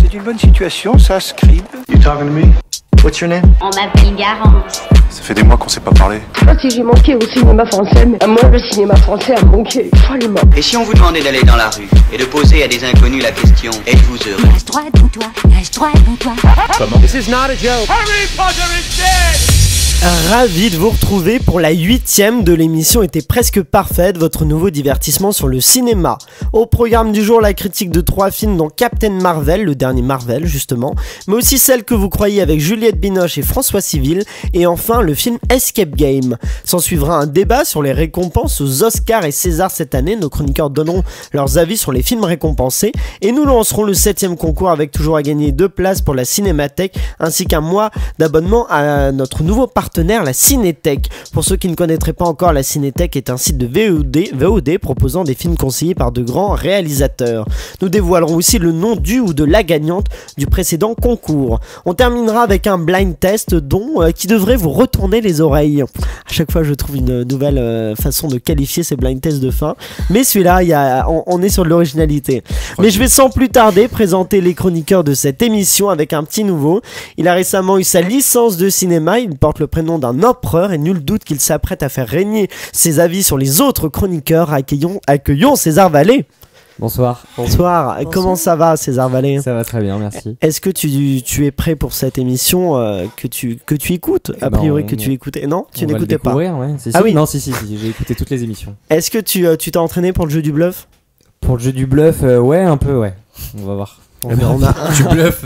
C'est une bonne situation, ça, Scribe. You talking to me? What's your name? On m'appelle Garance. Ça fait des mois qu'on s'est pas parlé. Je sais pas si j'ai manqué au cinéma français, mais moi le cinéma français a manqué follement. Et si on vous demandait d'aller dans la rue et de poser à des inconnus la question « Êtes-vous heureux ?» Nage droit devant toi, nage droit devant toi. Comment? This is not a joke. Harry Potter is dead! Ravi de vous retrouver pour la 8ème de l'émission était presque parfaite, votre nouveau divertissement sur le cinéma. Au programme du jour, la critique de 3 films dont Captain Marvel, le dernier Marvel justement, mais aussi celle que vous croyez avec Juliette Binoche et François Civil, et enfin le film Escape Game. S'en suivra un débat sur les récompenses aux Oscars et César cette année, nos chroniqueurs donneront leurs avis sur les films récompensés, et nous lancerons le 7ème concours avec toujours à gagner 2 places pour la Cinémathèque, ainsi qu'un mois d'abonnement à notre nouveau partenaire, la Cinétech. Pour ceux qui ne connaîtraient pas encore, la Cinétech est un site de VOD proposant des films conseillés par de grands réalisateurs. Nous dévoilerons aussi le nom du ou de la gagnante du précédent concours. On terminera avec un blind test qui devrait vous retourner les oreilles. À chaque fois je trouve une nouvelle façon de qualifier ces blind tests de fin, mais celui-là on est sur de l'originalité. Mais je vais sans plus tarder présenter les chroniqueurs de cette émission avec un petit nouveau. Il a récemment eu sa licence de cinéma, il porte le prénom d'un empereur et nul doute qu'il s'apprête à faire régner ses avis sur les autres chroniqueurs. Accueillons César Vallée. Bonsoir. Bonsoir. Comment ça va, César Vallée? Ça va très bien, merci. Est-ce que tu es prêt pour cette émission que tu écoutes? A priori que tu écoutais. Non, tu n'écoutais pas. Ouais. Ah oui. Non, si, j'ai écouté toutes les émissions. Est-ce que tu t'es entraîné pour le jeu du bluff? Pour le jeu du bluff, ouais, un peu, ouais. On va voir.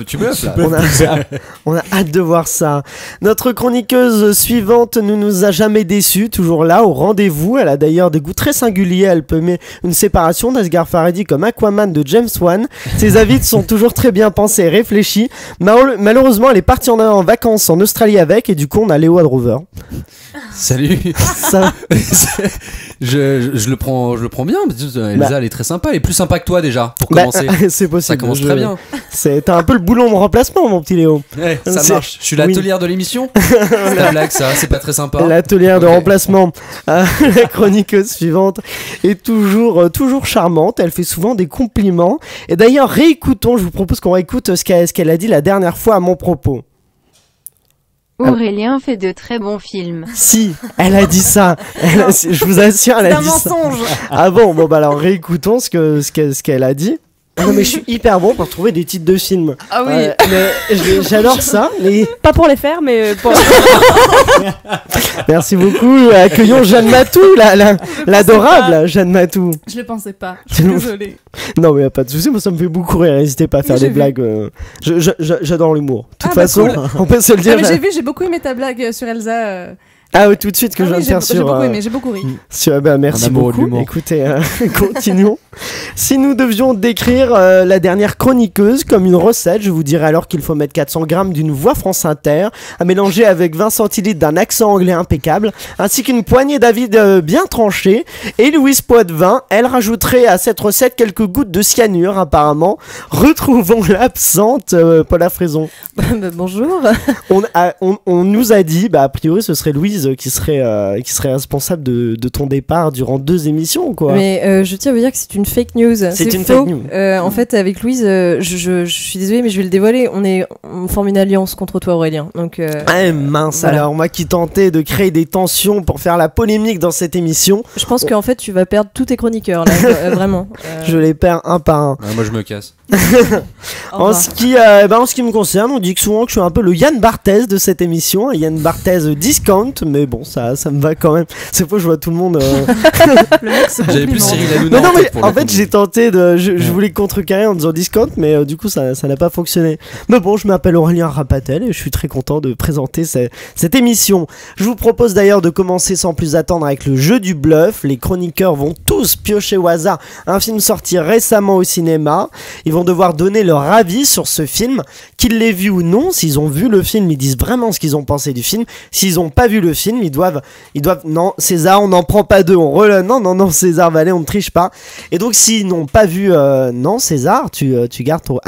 Tu bluffes là. On a hâte de voir ça. Notre chroniqueuse suivante ne nous a jamais déçus, toujours là au rendez-vous. Elle a d'ailleurs des goûts très singuliers. Elle peut mettre une séparation d'Asghar Farhadi comme Aquaman de James Wan. Ses avis sont toujours très bien pensés et réfléchis. Malheureusement, elle est partie en vacances en Australie avec, et du coup on a Léo Adrover. Salut. Ça... je le prends bien. Elsa, elle est très sympa. Elle est plus sympa que toi déjà pour commencer. C'est possible. Ça commence très bien. T'as un peu le boulon de remplacement, mon petit Léo. Ouais, ça marche. Je suis l'atelière de l'émission. C'est la blague, ça. C'est pas très sympa. L'atelière de remplacement. La chroniqueuse suivante est toujours charmante. Elle fait souvent des compliments. Et d'ailleurs, réécoutons. Je vous propose qu'on réécoute ce qu'elle a dit la dernière fois à mon propos. Aurélien fait de très bons films. Si, elle a dit ça. Je vous assure, elle a dit ça. C'est un mensonge. Ah bon, bah alors réécoutons ce qu'elle a dit. Non mais je suis hyper bon pour trouver des titres de films. Ah oui. Mais j'adore ça. Mais pas pour les faire, mais pour. Merci beaucoup. Accueillons Jeanne Matou, l'adorable Jeanne Matou. Je le pensais pas. Je suis désolée. Non mais y a pas de souci. Moi ça me fait beaucoup rire. N'hésitez pas à faire des blagues. J'adore l'humour. De toute façon, cool. On peut se le dire. Mais j'ai beaucoup aimé ta blague sur Elsa. Ah oui, tout de suite que je viens de faire sur... J'ai beaucoup ri. Merci beaucoup. Écoutez, continuons. Si nous devions décrire la dernière chroniqueuse comme une recette, je vous dirais alors qu'il faut mettre 400 grammes d'une voix France Inter, à mélanger avec 20 centilitres d'un accent anglais impeccable, ainsi qu'une poignée d'avis bien tranchée, et Louise Poitvin, elle rajouterait à cette recette quelques gouttes de cyanure apparemment. Retrouvons l'absente Paula Fraison. Bonjour. On nous a dit, a priori ce serait Louise qui serait responsable de ton départ durant 2 émissions, quoi. Mais je tiens à vous dire que c'est une fake news. C'est une faux. Fake news. En fait, avec Louise, je suis désolée, mais je vais le dévoiler. On forme une alliance contre toi, Aurélien. Donc. Mince. Voilà. Alors moi qui tentais de créer des tensions pour faire la polémique dans cette émission. Je pense qu'en fait, tu vas perdre tous tes chroniqueurs là, vraiment. Je les perds un par un. Ouais, moi, je me casse. En ce qui me concerne, on dit souvent que je suis un peu le Yann Barthès de cette émission, un Yann Barthès discount, mais bon, ça me va quand même. Cette fois, je vois tout le monde. Le mec, c'est J'avais plus Cyril Hanouna. Non, mais en fait, j'ai tenté je voulais contrecarrer en disant discount, mais du coup, ça n'a pas fonctionné. Mais bon, je m'appelle Aurélien Rapatel et je suis très content de présenter cette émission. Je vous propose d'ailleurs de commencer sans plus attendre avec le jeu du bluff. Les chroniqueurs vont tous piocher au hasard un film sorti récemment au cinéma. Ils vont devoir donner leur avis sur ce film, qu'ils l'aient vu ou non. S'ils ont vu le film, ils disent vraiment ce qu'ils ont pensé du film. S'ils n'ont pas vu le film, ils doivent non, César, on n'en prend pas deux, non, César Vallée, on ne triche pas. Et donc s'ils n'ont pas vu non, César, tu gardes ton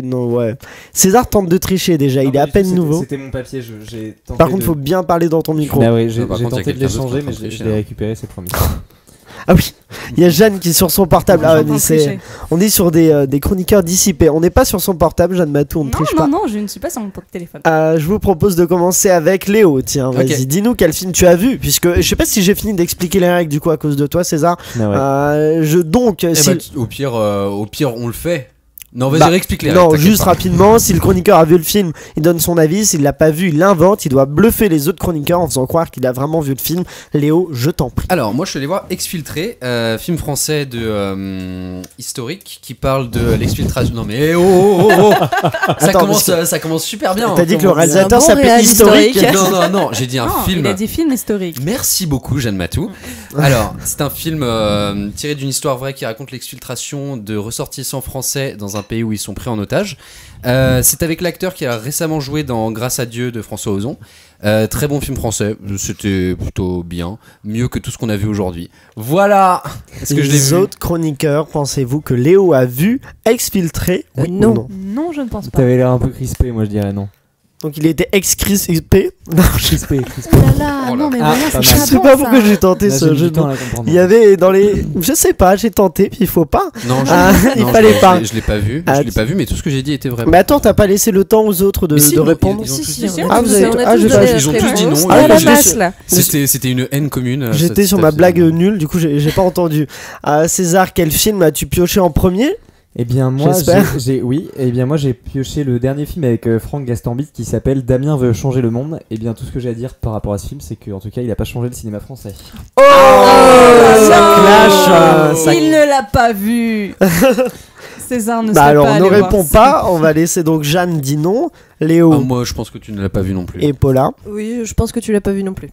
non, ouais. César tente de tricher déjà, non, il est à peine nouveau. C'était mon papier, j'ai tenté. Par contre, faut bien parler dans ton micro. Bah oui, j'ai tenté de l'échanger, mais je l'ai récupéré, c'est promis. Ah oui, il y a Jeanne qui est sur son portable. On est sur des chroniqueurs dissipés. On n'est pas sur son portable, Jeanne Matou, on ne triche pas. Non, je ne suis pas sur mon téléphone. Je vous propose de commencer avec Léo. Tiens, vas-y, dis-nous quel film tu as vu. Puisque je sais pas si j'ai fini d'expliquer les règles du coup à cause de toi, César. Au pire, on le fait. Non, vas-y, réexplique les règles. Non, juste rapidement, si le chroniqueur a vu le film, il donne son avis. S'il l'a pas vu, il l'invente. Il doit bluffer les autres chroniqueurs en faisant croire qu'il a vraiment vu le film. Léo, je t'en prie. Alors, moi, je suis allé voir Exfiltré, film français de historique qui parle de l'exfiltration. Non, mais ça commence super bien. T'as dit que le réalisateur s'appelle historique. Non, j'ai dit un film. Il a dit film historique. Merci beaucoup, Jeanne Matou. Alors, c'est un film tiré d'une histoire vraie qui raconte l'exfiltration de ressortissants français dans un pays où ils sont pris en otage. C'est avec l'acteur qui a récemment joué dans Grâce à Dieu de François Ozon. Très bon film français, c'était plutôt bien, mieux que tout ce qu'on a vu aujourd'hui. Voilà. Est-ce que je l'ai vu ? Les autres chroniqueurs, pensez-vous que Léo a vu Exfiltré ? Oui, non. Non, je ne pense pas. T'avais l'air un peu crispé, moi je dirais non. Donc il était ex-crispé. Non, crispé. Oh là là, non mais voilà, je sais pas pourquoi j'ai tenté ce jeu. Il y avait dans les, je sais pas, j'ai tenté puis il faut pas. Non, il fallait pas. Je l'ai pas vu. Je l'ai pas vu, mais tout ce que j'ai dit était vrai. Mais attends, t'as pas laissé le temps aux autres de répondre. Ils ont tous dit non. À la masse là. C'était une haine commune. J'étais sur ma blague nulle, du coup j'ai pas entendu. César, quel film as-tu pioché en premier ? Eh bien moi j'ai pioché le dernier film avec Franck Gastambide qui s'appelle Damien veut changer le monde. Et bien tout ce que j'ai à dire par rapport à ce film, c'est qu'en tout cas il a pas changé le cinéma français. Ça clash. Il ne l'a pas vu. César ne sait pas. Alors on ne répond pas, on va laisser donc Jeanne dit non, Léo. Moi je pense que tu ne l'as pas vu non plus. Et Paula. Oui, je pense que tu l'as pas vu non plus.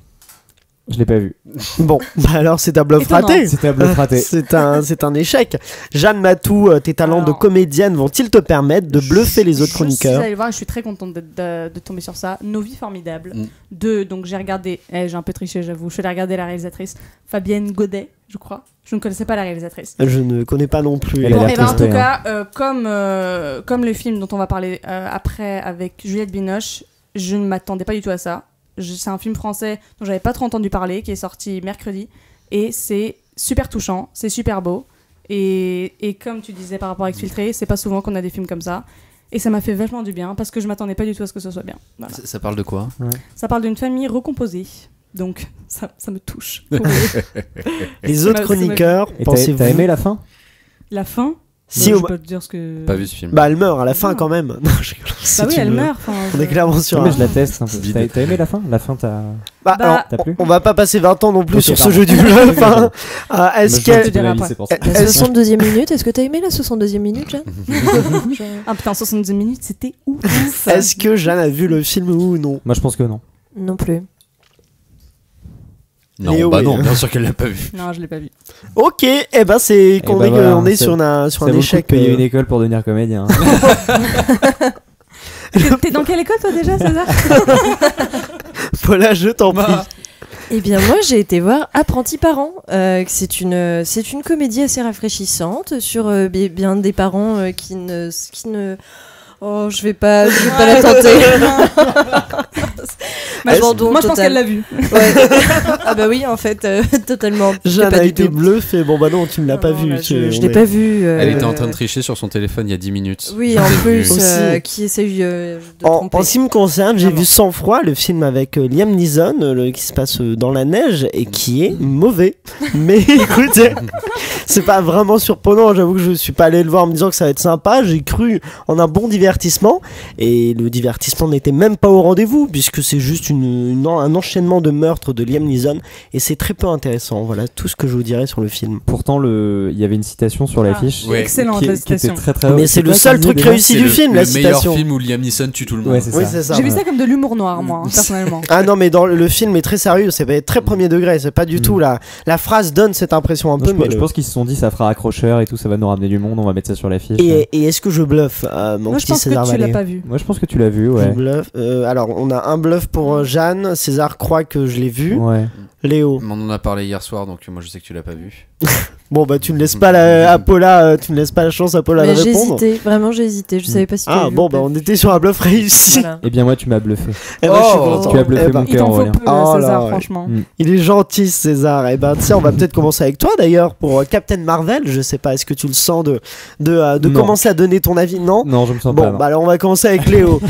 Je l'ai pas vu. Bon, alors c'est un bluff raté. C'est un bluff raté. C'est un échec. Jeanne Matou, tes talents de comédienne vont-ils te permettre de bluffer les autres chroniqueurs ? Vous allez voir, je suis très contente de tomber sur ça. Nos vies formidables. Donc j'ai regardé, j'ai un peu triché, j'avoue. Je suis allée regarder la réalisatrice Fabienne Godet, je crois. Je ne connaissais pas la réalisatrice. Je ne connais pas non plus. En tout cas, comme le film dont on va parler après avec Juliette Binoche, je ne m'attendais pas du tout à ça. C'est un film français dont j'avais pas trop entendu parler, qui est sorti mercredi, et c'est super touchant, c'est super beau, et comme tu disais par rapport à Exfiltré, c'est pas souvent qu'on a des films comme ça, et ça m'a fait vachement du bien parce que je m'attendais pas du tout à ce que ce soit bien. Voilà. Ça parle de quoi ? Ça parle d'une famille recomposée, donc ça me touche. Les autres chroniqueurs, pensez-vous ? T'as aimé la fin ? La fin ? Si, je peux pas te dire ce que. Pas vu ce film. Bah elle meurt à la fin quand même. Non, bah oui, elle meurt. On est clairement sur. Mais je la teste un peu. T'as aimé la fin ? La fin t'as. T'as plu ? On va pas passer 20 ans non plus sur ce jeu du bluff. Est-ce que la 62e minute, est-ce que t'as aimé la 62e minute, Jeanne ? Ah putain, 62 minutes, c'était ouf. Est-ce que Jeanne a vu le film ou non ? Moi je pense que non. Non plus. Non, non, bien sûr qu'elle l'a pas vu. Non, je l'ai pas vu. Ok, c'est qu'on on est sur un échec. Payer une école pour devenir comédien. T'es dans quelle école toi déjà, César ? Paula, je t'en prie. Eh bien moi j'ai été voir Apprenti parent. C'est une comédie assez rafraîchissante sur bien des parents qui ne Oh, je vais pas la tenter. Moi, je pense qu'elle l'a vu. Ouais. Ah bah oui, en fait, totalement. Jeanne a été bluffée. Bon bah non, tu ne l'as pas vu. Je l'ai pas vu. Elle était en train de tricher sur son téléphone il y a 10 minutes. Oui, en plus, qui essaye de tromper. En ce qui me concerne, j'ai vu Sang Froid, le film avec Liam Neeson, qui se passe dans la neige et qui est mauvais. Mais écoutez, c'est pas vraiment surprenant. J'avoue que je suis pas allé le voir en me disant que ça va être sympa. J'ai cru en un bon divertissement et le divertissement n'était même pas au rendez-vous puisque c'est juste un enchaînement de meurtres de Liam Neeson et c'est très peu intéressant. Voilà tout ce que je vous dirais sur le film. Pourtant il y avait une citation sur l'affiche excellente la citation. Qui était très, mais c'est le seul truc réussi du film, la citation. C'est le meilleur film où Liam Neeson tue tout le monde. Ouais, c'est ça. J'ai vu ça comme de l'humour noir moi personnellement. Ah non mais dans le film est très sérieux, c'est très premier degré, c'est pas du tout la phrase donne cette impression un peu. Je pense qu'ils se sont dit ça fera accrocheur et tout, ça va nous ramener du monde, on va mettre ça sur l'affiche. Et est-ce que je bluffe mon petit César Vallée? Tu l'as pas vu. Moi je pense que tu l'as vu, ouais. Bluff. Alors on a un bluff pour Jeanne, César croit que je l'ai vu. Ouais. Léo. On en a parlé hier soir donc moi je sais que tu l'as pas vu. Bon bah tu ne laisses pas la chance à Paula de répondre. J'ai hésité, je savais pas si tu avais vu bon bah on était sur un bluff réussi. Voilà. Eh bien moi tu m'as bluffé. Je suis content. Tu as bluffé mon cœur, Aurélien. César, franchement. Il est gentil César. Et ben tiens, on va peut-être commencer avec toi d'ailleurs pour Captain Marvel. Je sais pas, est-ce que tu le sens de commencer à donner ton avis? Non, je me sens pas. Bon bah alors on va commencer avec Léo.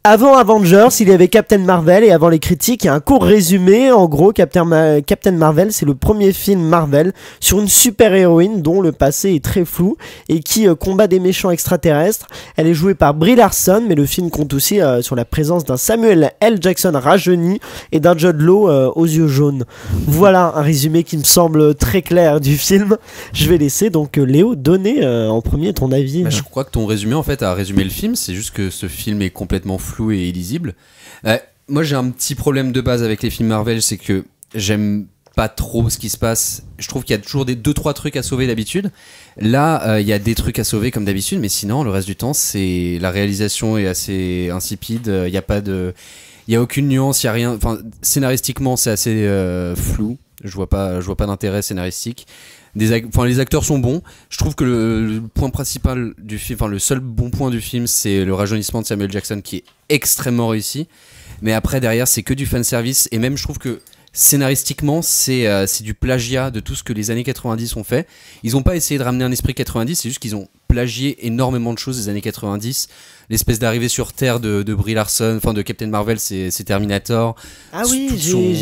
Avant Avengers, il y avait Captain Marvel et avant les critiques, il y a un court résumé. En gros, Captain Marvel, c'est le premier film Marvel sur une super-héroïne dont le passé est très flou et qui combat des méchants extraterrestres. Elle est jouée par Brie Larson, mais le film compte aussi sur la présence d'un Samuel L. Jackson rajeuni et d'un Jude Law aux yeux jaunes. Voilà un résumé qui me semble très clair du film. Je vais laisser donc Léo donner en premier ton avis. Je crois que ton résumé en fait a résumé le film, c'est juste que ce film est complètement flou et illisible. Moi j'ai un petit problème de base avec les films Marvel, c'est que j'aime pas trop ce qui se passe. Je trouve qu'il y a toujours 2-3 trucs à sauver d'habitude. Là il y a des trucs à sauver comme d'habitude, mais sinon le reste du temps c'est la réalisation est assez insipide. Il y a aucune nuance, il y a rien. Enfin scénaristiquement c'est assez flou. Je vois pas d'intérêt scénaristique. Les acteurs sont bons. Je trouve que le point principal du film, le seul bon point du film, c'est le rajeunissement de Samuel Jackson qui est extrêmement réussi. Mais après, derrière, c'est que du fanservice. Et même, je trouve que scénaristiquement, c'est du plagiat de tout ce que les années 90 ont fait. Ils n'ont pas essayé de ramener un esprit 90, c'est juste qu'ils ont plagié énormément de choses des années 90. L'espèce d'arrivée sur Terre de Brie Larson, enfin de Captain Marvel, c'est Terminator. Ah oui,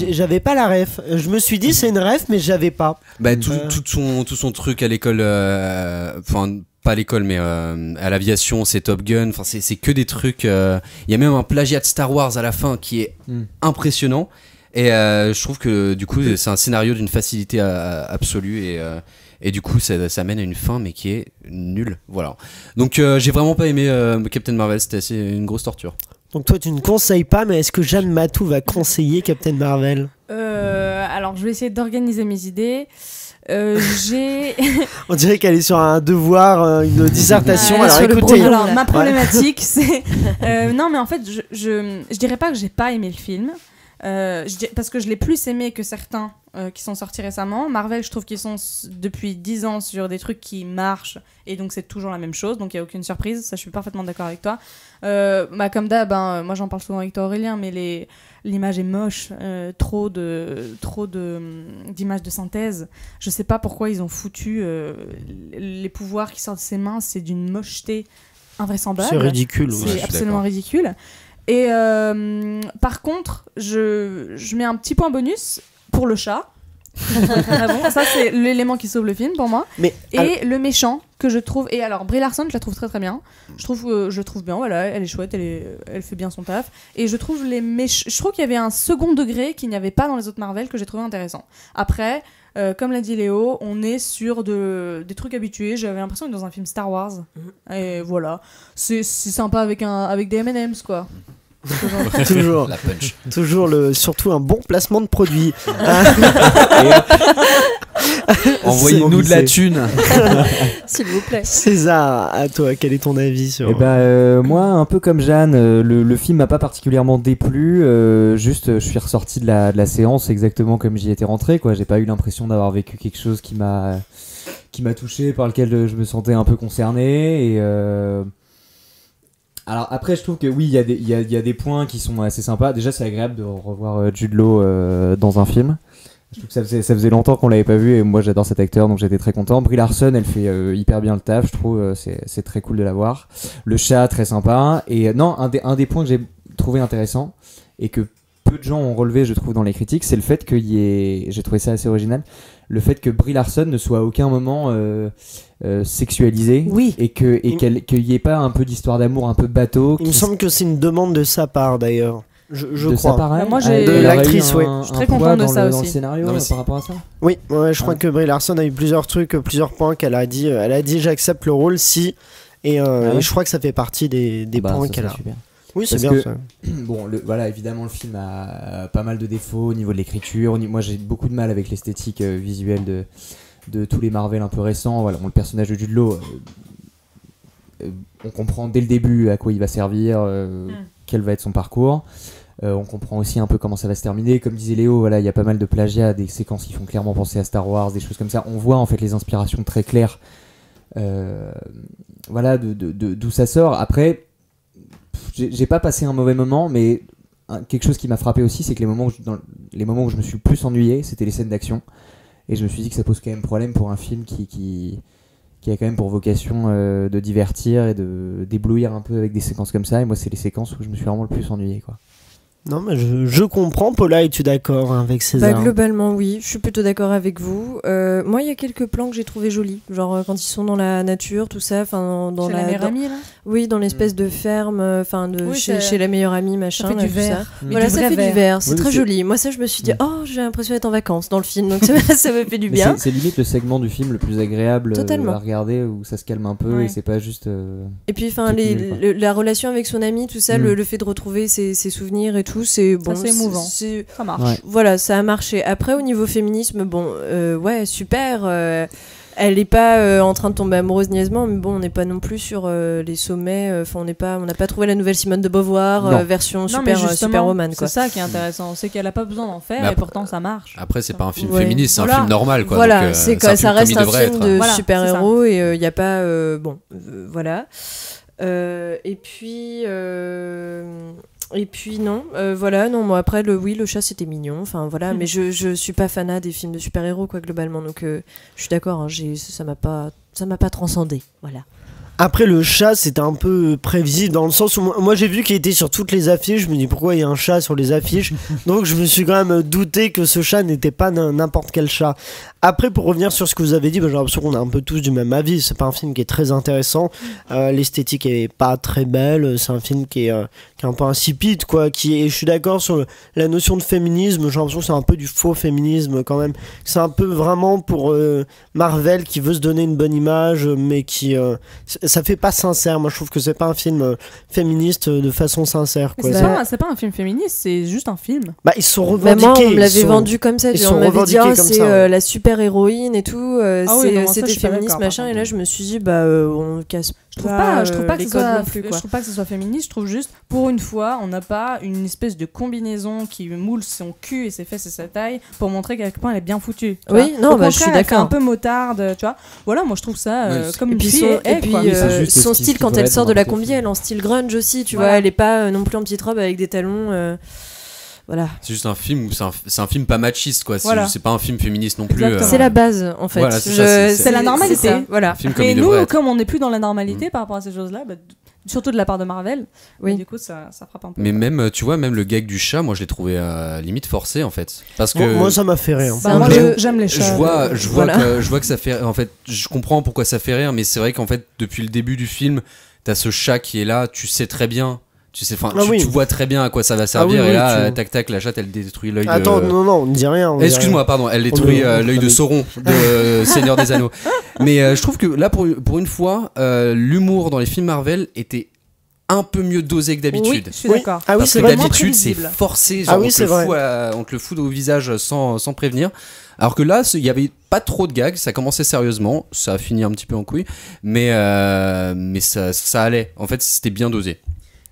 j'avais pas la ref. Je me suis dit c'est une ref, mais j'avais pas. Tout son truc à l'école, pas à l'école, mais à l'aviation, c'est Top Gun. Enfin, c'est que des trucs. Il y a même un plagiat de Star Wars à la fin qui est impressionnant. Et je trouve que du coup, c'est un scénario d'une facilité absolue et du coup, ça mène à une fin, mais qui est nulle. Voilà. Donc, j'ai vraiment pas aimé Captain Marvel. C'était une grosse torture. Donc toi, tu ne conseilles pas, mais est-ce que Jeanne Matou va conseiller Captain Marvel? Alors, je vais essayer d'organiser mes idées. On dirait qu'elle est sur un devoir, une dissertation. Alors écoutez. Alors, ma problématique, c'est non, mais en fait, je dirais pas que j'ai pas aimé le film. Parce que je l'ai plus aimé que certains qui sont sortis récemment. Marvel, je trouve qu'ils sont depuis 10 ans sur des trucs qui marchent et donc c'est toujours la même chose, donc il n'y a aucune surprise. Ça, je suis parfaitement d'accord avec toi. Comme d'hab, moi j'en parle souvent avec toi Aurélien, mais l'image est moche, trop d'images de synthèse. Je sais pas pourquoi ils ont foutu les pouvoirs qui sortent de ses mains, c'est d'une mocheté invraisemblable. C'est ridicule. C'est absolument ridicule. Et par contre, je mets un petit point bonus pour le chat. Ça, c'est l'élément qui sauve le film pour moi. Le méchant que je trouve. Et alors, Brie Larson, je la trouve très très bien. Je trouve bien, voilà, elle est chouette, elle fait bien son taf. Et je trouve je trouve qu'il y avait un second degré qu'il n'y avait pas dans les autres Marvel que j'ai trouvé intéressant. Après. Comme l'a dit Léo, on est sur des trucs habitués. J'avais l'impression d'être dans un film Star Wars. Et voilà. C'est sympa avec des M&M's, quoi. Toujours. La punch. Toujours surtout un bon placement de produit. Envoyez-nous de la thune. S'il vous plaît. César, à toi, quel est ton avis sur... moi, un peu comme Jeanne, le film m'a pas particulièrement déplu. Juste, je suis ressorti de la séance exactement comme j'y étais rentré, quoi. J'ai pas eu l'impression d'avoir vécu quelque chose qui m'a touché, par lequel je me sentais un peu concerné. Et alors après, je trouve que oui, il y a des points qui sont assez sympas. Déjà, c'est agréable de revoir Jude Law dans un film. Je trouve que ça faisait longtemps qu'on l'avait pas vu et moi j'adore cet acteur, donc j'étais très content. Brie Larson, elle fait hyper bien le taf, je trouve, c'est très cool de la voir. Le chat, très sympa. Et non, un des points que j'ai trouvé intéressant et que peu de gens ont relevé, je trouve, dans les critiques, c'est le fait j'ai trouvé ça assez original, le fait que Brie Larson ne soit à aucun moment sexualisée. Oui. Et qu'il y ait pas un peu d'histoire d'amour un peu bateau. Il me semble que c'est une demande de sa part d'ailleurs. Je de crois. Sa part, moi, de l'actrice, oui. Je suis très content de ça aussi. Dans le scénario, par rapport à ça. Oui, je crois que Brie Larson a eu plusieurs points qu'elle a dit. Elle a dit j'accepte le rôle si. Et je crois que ça fait partie des points qu'elle a. Super. Oui, c'est bien ça. Bon, voilà, évidemment, le film a pas mal de défauts au niveau de l'écriture. Moi, j'ai beaucoup de mal avec l'esthétique visuelle de tous les Marvel un peu récents. Voilà, le personnage de Jude Law, on comprend dès le début à quoi il va servir, quel va être son parcours. On comprend aussi un peu comment ça va se terminer. Comme disait Léo, voilà, il y a pas mal de plagiat, des séquences qui font clairement penser à Star Wars, des choses comme ça. On voit en fait les inspirations très claires. Voilà, d'où ça sort. Après, j'ai pas passé un mauvais moment, mais quelque chose qui m'a frappé aussi, c'est que les moments où je me suis le plus ennuyé, c'était les scènes d'action. Et je me suis dit que ça pose quand même problème pour un film qui a quand même pour vocation de divertir et de d'éblouir un peu avec des séquences comme ça. Et moi, c'est les séquences où je me suis vraiment le plus ennuyé, quoi. Non, mais je comprends. Paula, es-tu d'accord avec César? Globalement, oui, je suis plutôt d'accord avec vous. Moi, il y a quelques plans que j'ai trouvé jolis, genre quand ils sont dans la nature, tout ça, enfin dans la meilleure amie là. Oui, dans l'espèce de ferme, enfin chez la meilleure amie, machin. Ça fait du vert. Voilà, ça fait du vert. C'est très joli. Moi, ça, je me suis dit, oh, j'ai l'impression d'être en vacances dans le film, donc ça me fait du bien. C'est limite le segment du film le plus agréable à regarder, où ça se calme un peu et c'est pas juste. Et puis, enfin, la relation avec son ami, tout ça, le fait de retrouver ses souvenirs et tout. C'est bon, c'est émouvant. Ça marche. Voilà, ça a marché. Après, au niveau féminisme, bon, ouais, super. Elle est pas en train de tomber amoureuse niaisement, mais bon, on n'est pas non plus sur les sommets. Enfin, on n'a pas trouvé la nouvelle Simone de Beauvoir version superwoman, quoi. C'est ça qui est intéressant, c'est qu'elle a pas besoin d'en faire et pourtant ça marche. Après, c'est pas un film féministe, c'est un film normal, quoi. Voilà, donc, ça reste un film de super-héros ça. Et il y a pas voilà. Et puis non, voilà, non, moi après le chat c'était mignon, enfin voilà, mais je suis pas fanat des films de super-héros, quoi, globalement, donc je suis d'accord, hein, ça m'a pas transcendé, voilà. Après, le chat, c'était un peu prévisible dans le sens où moi j'ai vu qu'il était sur toutes les affiches. Je me dis pourquoi il y a un chat sur les affiches. Donc je me suis quand même douté que ce chat n'était pas n'importe quel chat. Après, pour revenir sur ce que vous avez dit, j'ai l'impression qu'on a un peu tous du même avis. C'est pas un film qui est très intéressant. L'esthétique est pas très belle. C'est un film qui est un peu insipide, quoi. Et je suis d'accord sur la notion de féminisme. J'ai l'impression que c'est un peu du faux féminisme quand même. C'est un peu vraiment pour Marvel qui veut se donner une bonne image, mais qui ça fait pas sincère. Moi, je trouve que c'est pas un film féministe de façon sincère, quoi. C'est pas un film féministe, c'est juste un film. Bah, ils sont revendiqués. Maman, on me l'avait vendu comme ça. On m'avait dit, c'est la super héroïne et tout. C'était féministe, machin. Et là, je me suis dit, on casse. Je trouve pas que ce soit féministe. Je trouve juste, pour une fois, on n'a pas une espèce de combinaison qui moule son cul et ses fesses et sa taille pour montrer qu'à quel point elle est bien foutue. Oui, non, je suis d'accord. Un peu motarde, tu vois. Voilà, moi je trouve ça comme une fille. Et puis son style quand elle sort de la combi, elle est en style grunge aussi, tu vois. Elle est pas non plus en petite robe avec des talons. Voilà. C'est juste un film où c'est un film pas machiste, quoi. C'est pas un film féministe non plus. C'est la base, en fait. Voilà, c'est la normalité. Voilà. Et nous, comme on n'est plus dans la normalité par rapport à ces choses-là, surtout de la part de Marvel, du coup ça frappe un peu. Mais même, tu vois, même le gag du chat, moi je l'ai trouvé limite forcé, en fait. Parce que moi ça m'a fait rire. Moi j'aime les chats. Je vois que ça fait. En fait, je comprends pourquoi ça fait rire, mais c'est vrai qu'en fait, depuis le début du film, t'as ce chat qui est là, tu sais très bien. Tu vois très bien à quoi ça va servir, et là, tac, la chatte elle détruit l'œil Attends, non, on ne dit rien. Excuse-moi, pardon, elle détruit l'œil de Sauron de Seigneur des Anneaux. Mais je trouve que là, pour une fois, l'humour dans les films Marvel était un peu mieux dosé que d'habitude. Oui, je suis d'accord. Parce que d'habitude, c'est forcé, genre on te le fout au visage sans prévenir. Alors que là, il y avait pas trop de gags, ça commençait sérieusement, ça a fini un petit peu en couille, mais ça allait. En fait, c'était bien dosé.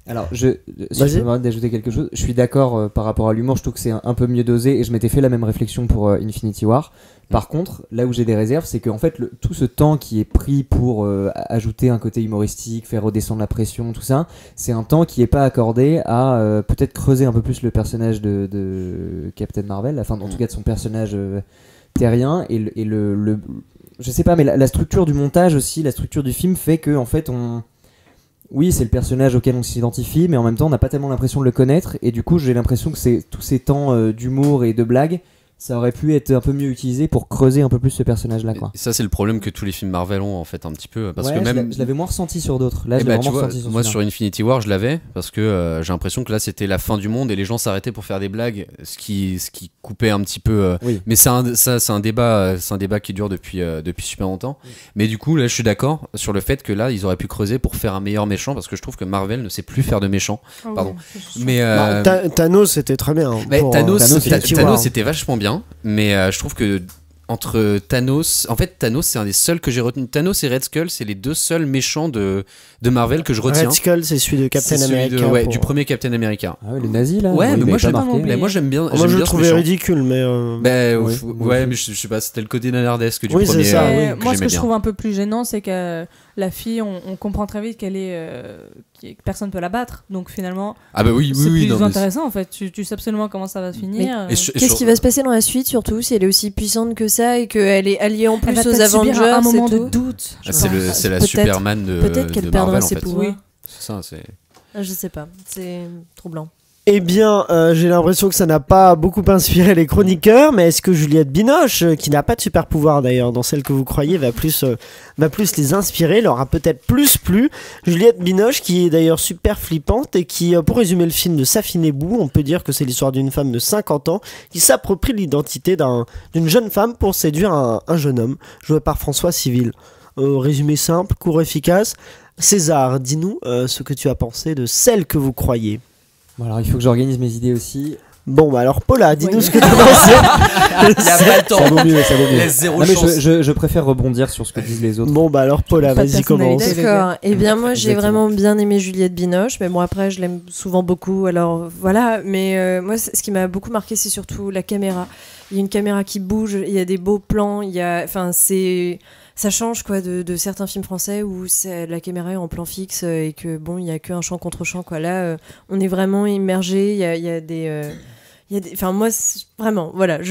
Alors, si je peux me permettre d'ajouter quelque chose, je suis d'accord par rapport à l'humour, je trouve que c'est un peu mieux dosé, et je m'étais fait la même réflexion pour Infinity War. Par contre, là où j'ai des réserves, c'est qu'en fait, tout ce temps qui est pris pour ajouter un côté humoristique, faire redescendre la pression, tout ça, c'est un temps qui n'est pas accordé à peut-être creuser un peu plus le personnage de Captain Marvel, enfin, en tout cas de son personnage terrien, et je sais pas, mais la structure du montage aussi, la structure du film fait que, en fait, oui, c'est le personnage auquel on s'identifie, mais en même temps, on n'a pas tellement l'impression de le connaître. Et du coup, j'ai l'impression que tous ces temps d'humour et de blagues, ça aurait pu être un peu mieux utilisé pour creuser un peu plus ce personnage-là, quoi. Et ça, c'est le problème que tous les films Marvel ont, en fait, un petit peu. Parce que même... je l'avais moins ressenti sur d'autres. Là, je l'ai vraiment ressenti sur moi, sur Infinity War, je l'avais, parce que j'ai l'impression que là, c'était la fin du monde et les gens s'arrêtaient pour faire des blagues, ce qui coupait un petit peu. Oui. Mais c'est un débat qui dure depuis super longtemps. Oui. Mais du coup, là, je suis d'accord sur le fait que là, ils auraient pu creuser pour faire un meilleur méchant, parce que je trouve que Marvel ne sait plus faire de méchants. Pardon. Mais Thanos, c'était très bien. Thanos, c'était vachement bien, mais je trouve que entre Thanos. En fait, Thanos, c'est un des seuls que j'ai retenu. Thanos et Red Skull, c'est les deux seuls méchants de Marvel que je retiens. Red Skull, c'est celui de Captain America. Ouais, du premier Captain America. Ah ouais, le nazi là. Ouais, mais moi j'aime bien. Moi je le trouvais ridicule, mais. Mais je sais pas, c'était le côté nanardesque du premier. C'est ça, moi, ce que je trouve un peu plus gênant, c'est que la fille, on comprend très vite qu'elle est. Que personne peut la battre. Donc finalement. Ah bah oui, c'est plus intéressant en fait. Tu sais absolument comment ça va se finir. Qu'est-ce qui va se passer dans la suite, surtout si elle est aussi puissante que ça et qu'elle est alliée en plus aux Avengers, un moment c'est de doute. C'est la Superman de peut-être qu'elle perdra ses pouvoirs. Oui. C'est ça, c'est. Je sais pas, c'est troublant. Eh bien, j'ai l'impression que ça n'a pas beaucoup inspiré les chroniqueurs, mais est-ce que Juliette Binoche, qui n'a pas de super pouvoir d'ailleurs dans celle que vous croyez, va plus les inspirer, leur a peut-être plus plu. Juliette Binoche, qui est d'ailleurs super flippante et qui, pour résumer le film de Safine Bou, on peut dire que c'est l'histoire d'une femme de 50 ans qui s'approprie l'identité d'une jeune femme pour séduire un jeune homme, joué par François Civil. Résumé simple, court, efficace. César, dis-nous ce que tu as pensé de celle que vous croyez. Bon, alors il faut que j'organise mes idées aussi. Bon, bah alors Paula, dis-nous ce que tu as pensé. Il n'y a pas le temps. Ça vaut mieux. Laisse zéro chance. chance. Je préfère rebondir sur ce que disent les autres. Bon, bah alors Paula, vas-y, commence. D'accord. Eh bien, moi, j'ai vraiment bien aimé Juliette Binoche, mais bon, après, je l'aime souvent beaucoup, alors voilà. Mais moi, ce qui m'a beaucoup marqué, c'est surtout la caméra. Il y a une caméra qui bouge, il y a des beaux plans, ça change quoi de certains films français où la caméra est en plan fixe et que bon il y a qu'un champ contre champ quoi. Là on est vraiment immergé, il y a des enfin moi vraiment voilà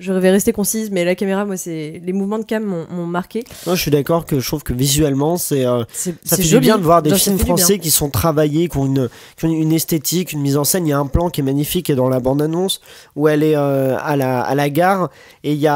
je vais rester concise, mais la caméra, moi, les mouvements de cam m'ont marqué. Non, je suis d'accord que je trouve que visuellement, ça fait du bien de voir des films français qui sont travaillés, qui ont une esthétique, une mise en scène. Il y a un plan qui est magnifique dans la bande-annonce où elle est à la gare et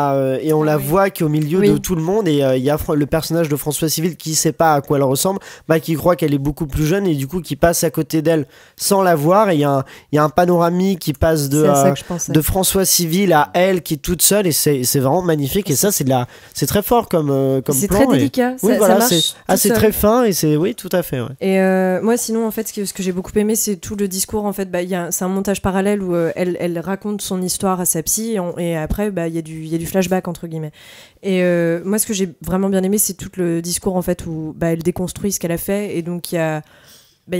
on la voit qui est au milieu de tout le monde et il y a le personnage de François Civil qui sait pas à quoi elle ressemble, qui croit qu'elle est beaucoup plus jeune et du coup qui passe à côté d'elle sans la voir et il y a un panoramique qui passe de François Civil à elle qui est toute seule et c'est vraiment magnifique et ça c'est très fort comme c'est plan. C'est très délicat. Oui, voilà, c'est très fin et c'est tout à fait. Ouais. Et moi sinon en fait ce que j'ai beaucoup aimé c'est tout le discours en fait c'est un montage parallèle où elle raconte son histoire à sa psy et après il y a du flashback entre guillemets. Et moi ce que j'ai vraiment bien aimé c'est tout le discours en fait où elle déconstruit ce qu'elle a fait et donc il y a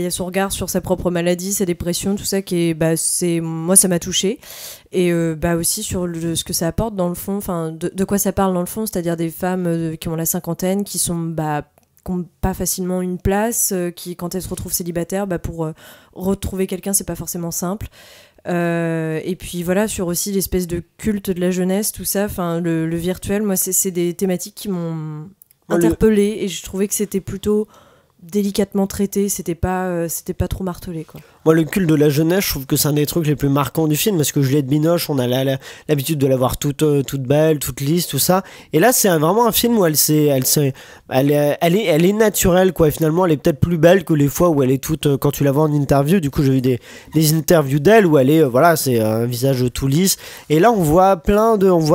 son regard sur sa propre maladie, sa dépression, tout ça qui est, moi ça m'a touchée et aussi sur ce que ça apporte dans le fond, enfin de quoi ça parle dans le fond, c'est-à-dire des femmes qui ont la cinquantaine, qui sont qui n'ont pas facilement une place, qui quand elles se retrouvent célibataires, pour retrouver quelqu'un c'est pas forcément simple. Et puis voilà sur aussi l'espèce de culte de la jeunesse, tout ça, enfin le virtuel, moi c'est des thématiques qui m'ont interpellée et je trouvais que c'était plutôt délicatement traité, c'était pas trop martelé quoi. Moi le culte de la jeunesse, je trouve que c'est un des trucs les plus marquants du film parce que Juliette Binoche, on a l'habitude de la voir toute belle, toute lisse, tout ça. Et là c'est vraiment un film où elle est naturelle quoi. Et finalement elle est peut-être plus belle que les fois où elle est toute quand tu la vois en interview. Du coup j'ai vu des interviews d'elle où elle est c'est un visage tout lisse. Et là on voit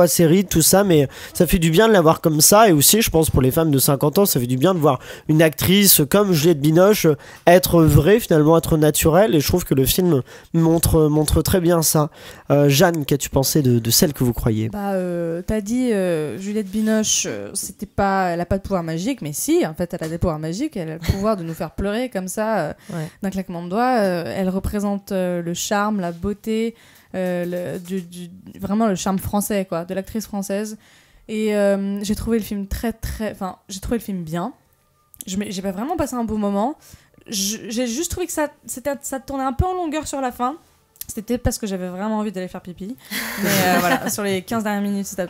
ses rides, tout ça, mais ça fait du bien de la voir comme ça. Et aussi je pense pour les femmes de 50 ans, ça fait du bien de voir une actrice comme Juliette Binoche être vraie finalement, être naturelle. Et je trouve que le film montre très bien ça. Jeanne, qu'as-tu pensé de celle que vous croyez ? T'as dit Juliette Binoche, elle a pas de pouvoir magique, mais si, en fait, elle a des pouvoirs magiques. Elle a le pouvoir de nous faire pleurer comme ça, d'un claquement de doigts. Elle représente le charme, la beauté, vraiment le charme français, quoi, de l'actrice française. Et j'ai trouvé le film j'ai trouvé le film bien. J'ai pas vraiment passé un beau moment. J'ai juste trouvé que ça tournait un peu en longueur sur la fin. C'était parce que j'avais vraiment envie d'aller faire pipi. Mais voilà, sur les 15 dernières minutes, c'était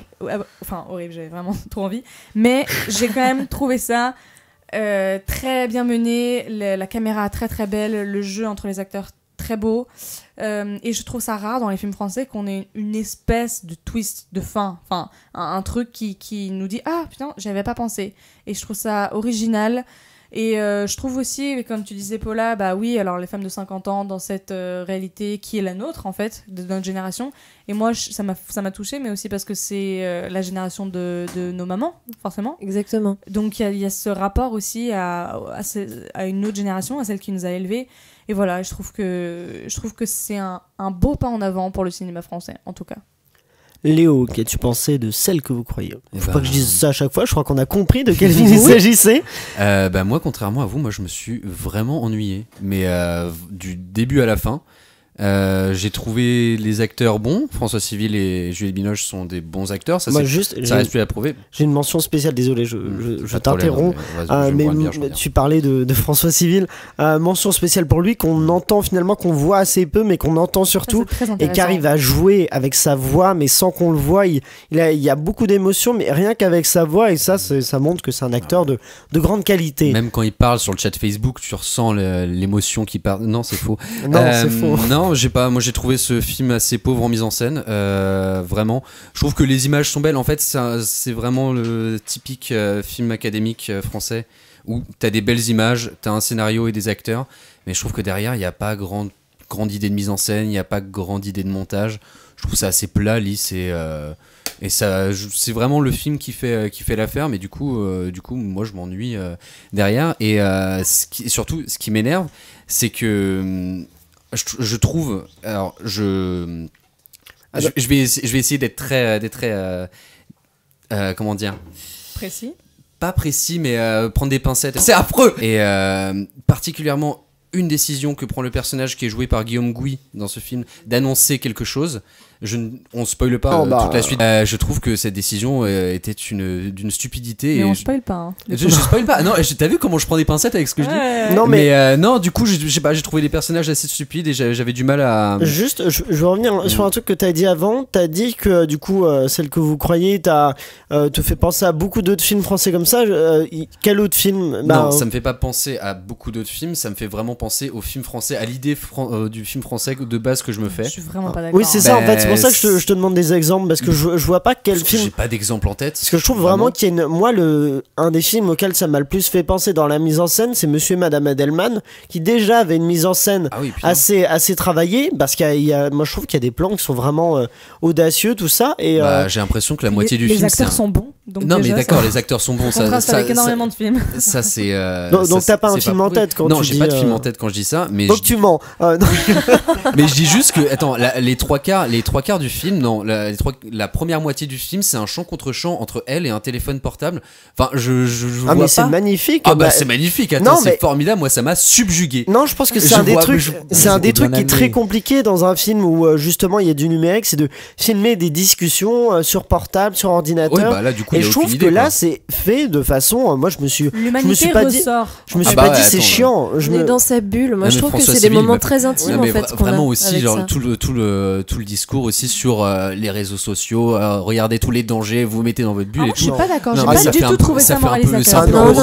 horrible, j'avais vraiment trop envie. Mais j'ai quand même trouvé ça très bien mené, la caméra très très belle, le jeu entre les acteurs très beau. Et je trouve ça rare dans les films français qu'on ait une espèce de twist de fin. Enfin, un truc qui nous dit « Ah, putain, j'y avais pas pensé ». Et je trouve ça original. Et je trouve aussi, comme tu disais Paula, oui, alors les femmes de 50 ans dans cette réalité qui est la nôtre en fait, de notre génération. Et moi, ça m'a touchée, mais aussi parce que c'est la génération de nos mamans, forcément. Exactement. Donc il y a ce rapport aussi à une autre génération, à celle qui nous a élevés. Et voilà, je trouve que c'est un beau pas en avant pour le cinéma français, en tout cas. Léo, qu'as-tu pensé de Celle que vous croyez? Faut bah, pas que je dise ça à chaque fois, je crois qu'on a compris de quel film il s'agissait. Moi, contrairement à vous, moi je me suis vraiment ennuyé. Mais du début à la fin, j'ai trouvé les acteurs bons. François Civil et Juliette Binoche sont des bons acteurs. Ça, Moi, ça reste plus à prouver. J'ai une mention spéciale, désolé, je t'interromps. Mais tu parlais de François Civil. Mention spéciale pour lui, qu'on entend finalement, qu'on voit assez peu, mais qu'on entend surtout. Et qui arrive à jouer avec sa voix, mais sans qu'on le voie. Il y a beaucoup d'émotions, mais rien qu'avec sa voix. Et ça montre que c'est un acteur de grande qualité. Même quand il parle sur le chat Facebook, tu ressens l'émotion qui parle. Non, c'est faux. Non, c'est faux. Non, moi j'ai trouvé ce film assez pauvre en mise en scène, vraiment. Je trouve que les images sont belles. En fait, c'est vraiment le typique film académique français où t'as des belles images, t'as un scénario et des acteurs, mais je trouve que derrière il n'y a pas grande idée de mise en scène, il n'y a pas grande idée de montage. Je trouve ça assez plat, lisse et ça, c'est vraiment le film qui fait l'affaire, mais du coup moi je m'ennuie derrière. Et surtout ce qui m'énerve, c'est que je trouve, alors je vais essayer d'être très comment dire, précis, pas précis, mais prendre des pincettes, c'est affreux. Et particulièrement une décision que prend le personnage qui est joué par Guillaume Gouy dans ce film, d'annoncer quelque chose. On spoile pas toute la suite. Je trouve que cette décision était d'une stupidité. Mais on spoile pas. Hein, je spoile pas. Non, t'as vu comment je prends des pincettes avec ce que je dis? Non, mais non, du coup, j'ai trouvé les personnages assez stupides et j'avais du mal à. Juste, je veux revenir sur un truc que t'as dit avant. T'as dit que du coup, Celle que vous croyez, te fait penser à beaucoup d'autres films français comme ça. Quel autre film? Non, ça me fait pas penser à beaucoup d'autres films. Ça me fait vraiment penser au film français, à l'idée du film français de base que je me fais. Je suis vraiment pas d'accord. Oui, c'est ça en fait. C'est pour ça que je te demande des exemples, parce que je vois pas quel film. J'ai pas d'exemple en tête. Parce que je trouve vraiment qu'il y a un des films auxquels ça m'a le plus fait penser dans la mise en scène, c'est Monsieur et Madame Edelman, qui déjà avait une mise en scène assez travaillée, parce moi je trouve qu'il y a des plans qui sont vraiment audacieux, tout ça. Et j'ai l'impression que la moitié du film. Les acteurs sont bons. Donc non, déjà, mais d'accord, les acteurs sont bons. Ça avec énormément de films. Ça, c'est. Donc t'as pas un film en tête quand tu dis. Non, j'ai pas de film en tête quand je dis ça. Mais donc tu mens. Mais je dis juste que, attends, les trois quarts du film, non, la première moitié du film, c'est un chant contre chant entre elle et un téléphone portable. Enfin, je vois mais pas. c'est magnifique. C'est magnifique. Attends, c'est formidable. Moi, ça m'a subjugué. Non, je pense que c'est un des trucs qui est très compliqué dans un film où justement il y a du numérique, c'est de filmer des discussions sur portable, sur ordinateur. Ouais, bah là, du coup, et je trouve que là, c'est fait de façon. Moi, je me suis pas dit. Je me suis pas dit c'est chiant. On est dans sa bulle. Moi, je trouve que c'est des moments très intimes en fait. Vraiment aussi, genre tout le discours aussi sur les réseaux sociaux. Regardez tous les dangers, vous mettez dans votre bulle. Je suis pas d'accord. J'ai pas du tout trouvé ça moralisateur.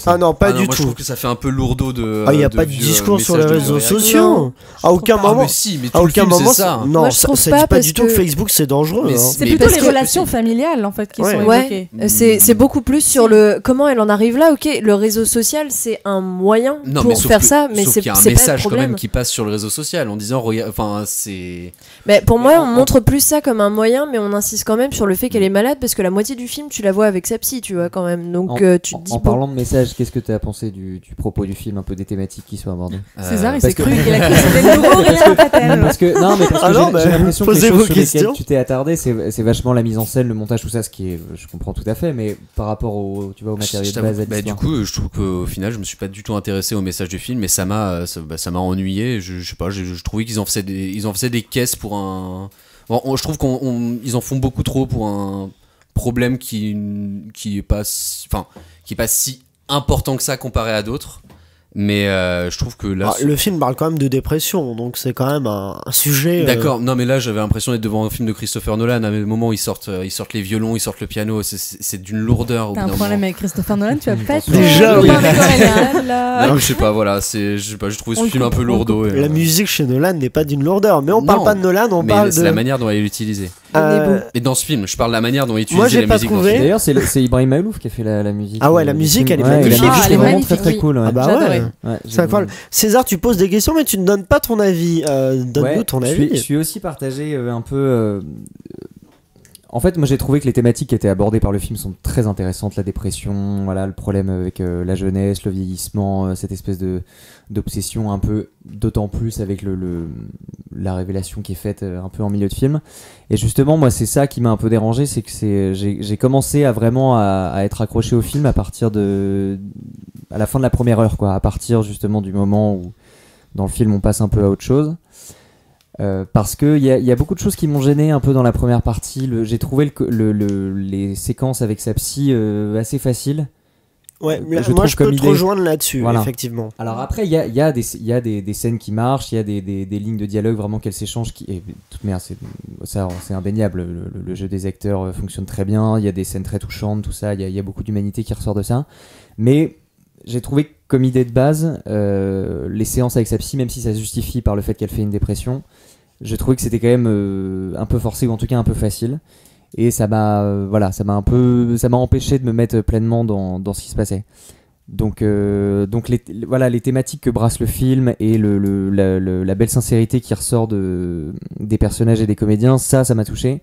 Ah non, pas du tout. Je trouve que ça fait un peu lourdeau de. Il y a pas de discours sur les réseaux sociaux. À aucun moment. À aucun moment. Non, ça dit pas du tout que Facebook c'est dangereux. C'est plutôt les relations familiales en fait qui sont évoquées. C'est beaucoup plus sur le comment elle en arrive là. Ok, le réseau social c'est un moyen pour faire ça, mais c'est pas le problème. Il y a un message quand même qui passe sur le réseau social en disant enfin c'est. Mais pour moi on montre plus ça comme un moyen, mais on insiste quand même sur le fait qu'elle est malade parce que la moitié du film tu la vois avec sa psy, tu vois quand même. Donc tu te dis. En parlant de message, qu'est-ce que tu as pensé du propos du film, un peu des thématiques qui sont abordées? César il s'est cru qu'il a cru que c'était le nouveau Rien Patel. Parce que j'ai l'impression que les choses sur lesquelles tu t'es attardé, c'est vachement la mise en scène, le montage, tout ça, ce qui est, je comprends tout à fait, mais par rapport au matériau de base à l'histoire. Du coup, je trouve qu'au final, je me suis pas du tout intéressé au message du film, mais ça m'a ennuyé. Je sais pas, je trouvais qu'ils en faisaient des caisses pour un. Bon, je trouve qu'ils en font beaucoup trop pour un problème qui est pas si important que ça comparé à d'autres. Mais je trouve que là le film parle quand même de dépression, donc c'est quand même un sujet. D'accord, non mais là j'avais l'impression d'être devant un film de Christopher Nolan. À un moment ils sortent les violons, ils sortent le piano, c'est d'une lourdeur. T'as un problème avec Christopher Nolan, tu vas pas être déjà. Non, je sais pas, voilà, j'ai trouvé ce film un peu lourdeau. La musique chez Nolan n'est pas d'une lourdeur, mais on parle pas de Nolan, on parle de. C'est la manière dont elle est utilisée. Et dans ce film, je parle de la manière dont il utilise la musique. D'ailleurs, c'est Ibrahim Malouf qui a fait la musique. Ah ouais, la musique elle est magnifique. Elle est vraiment très très cool. Ah bah ouais. C'est incroyable. César, tu poses des questions mais tu ne donnes pas ton avis. Donne-nous ton avis. Je suis aussi partagé un peu. En fait, moi j'ai trouvé que les thématiques qui étaient abordées par le film sont très intéressantes. La dépression, voilà, le problème avec la jeunesse, le vieillissement, cette espèce d'obsession un peu, d'autant plus avec la révélation qui est faite un peu en milieu de film. Et justement, moi c'est ça qui m'a un peu dérangé, c'est que j'ai commencé à vraiment à être accroché au film à la fin de la première heure, quoi, à partir justement du moment où dans le film on passe un peu à autre chose. Parce qu'il y a beaucoup de choses qui m'ont gêné un peu dans la première partie. J'ai trouvé les séquences avec sa psy assez faciles. Ouais, moi je peux te rejoindre là-dessus, voilà. Effectivement. Alors après, il y a des scènes qui marchent, il y a des lignes de dialogue vraiment qu'elles s'échangent. Et toute manière, c'est indéniable. Le jeu des acteurs fonctionne très bien. Il y a des scènes très touchantes, tout ça. Il y a beaucoup d'humanité qui ressort de ça. Mais j'ai trouvé que comme idée de base, les séances avec sa psy, même si ça se justifie par le fait qu'elle fait une dépression, je trouvais que c'était quand même un peu forcé ou en tout cas un peu facile. Et ça m'a empêché de me mettre pleinement dans ce qui se passait. Donc les thématiques que brasse le film et la belle sincérité qui ressort des personnages et des comédiens, ça m'a touché.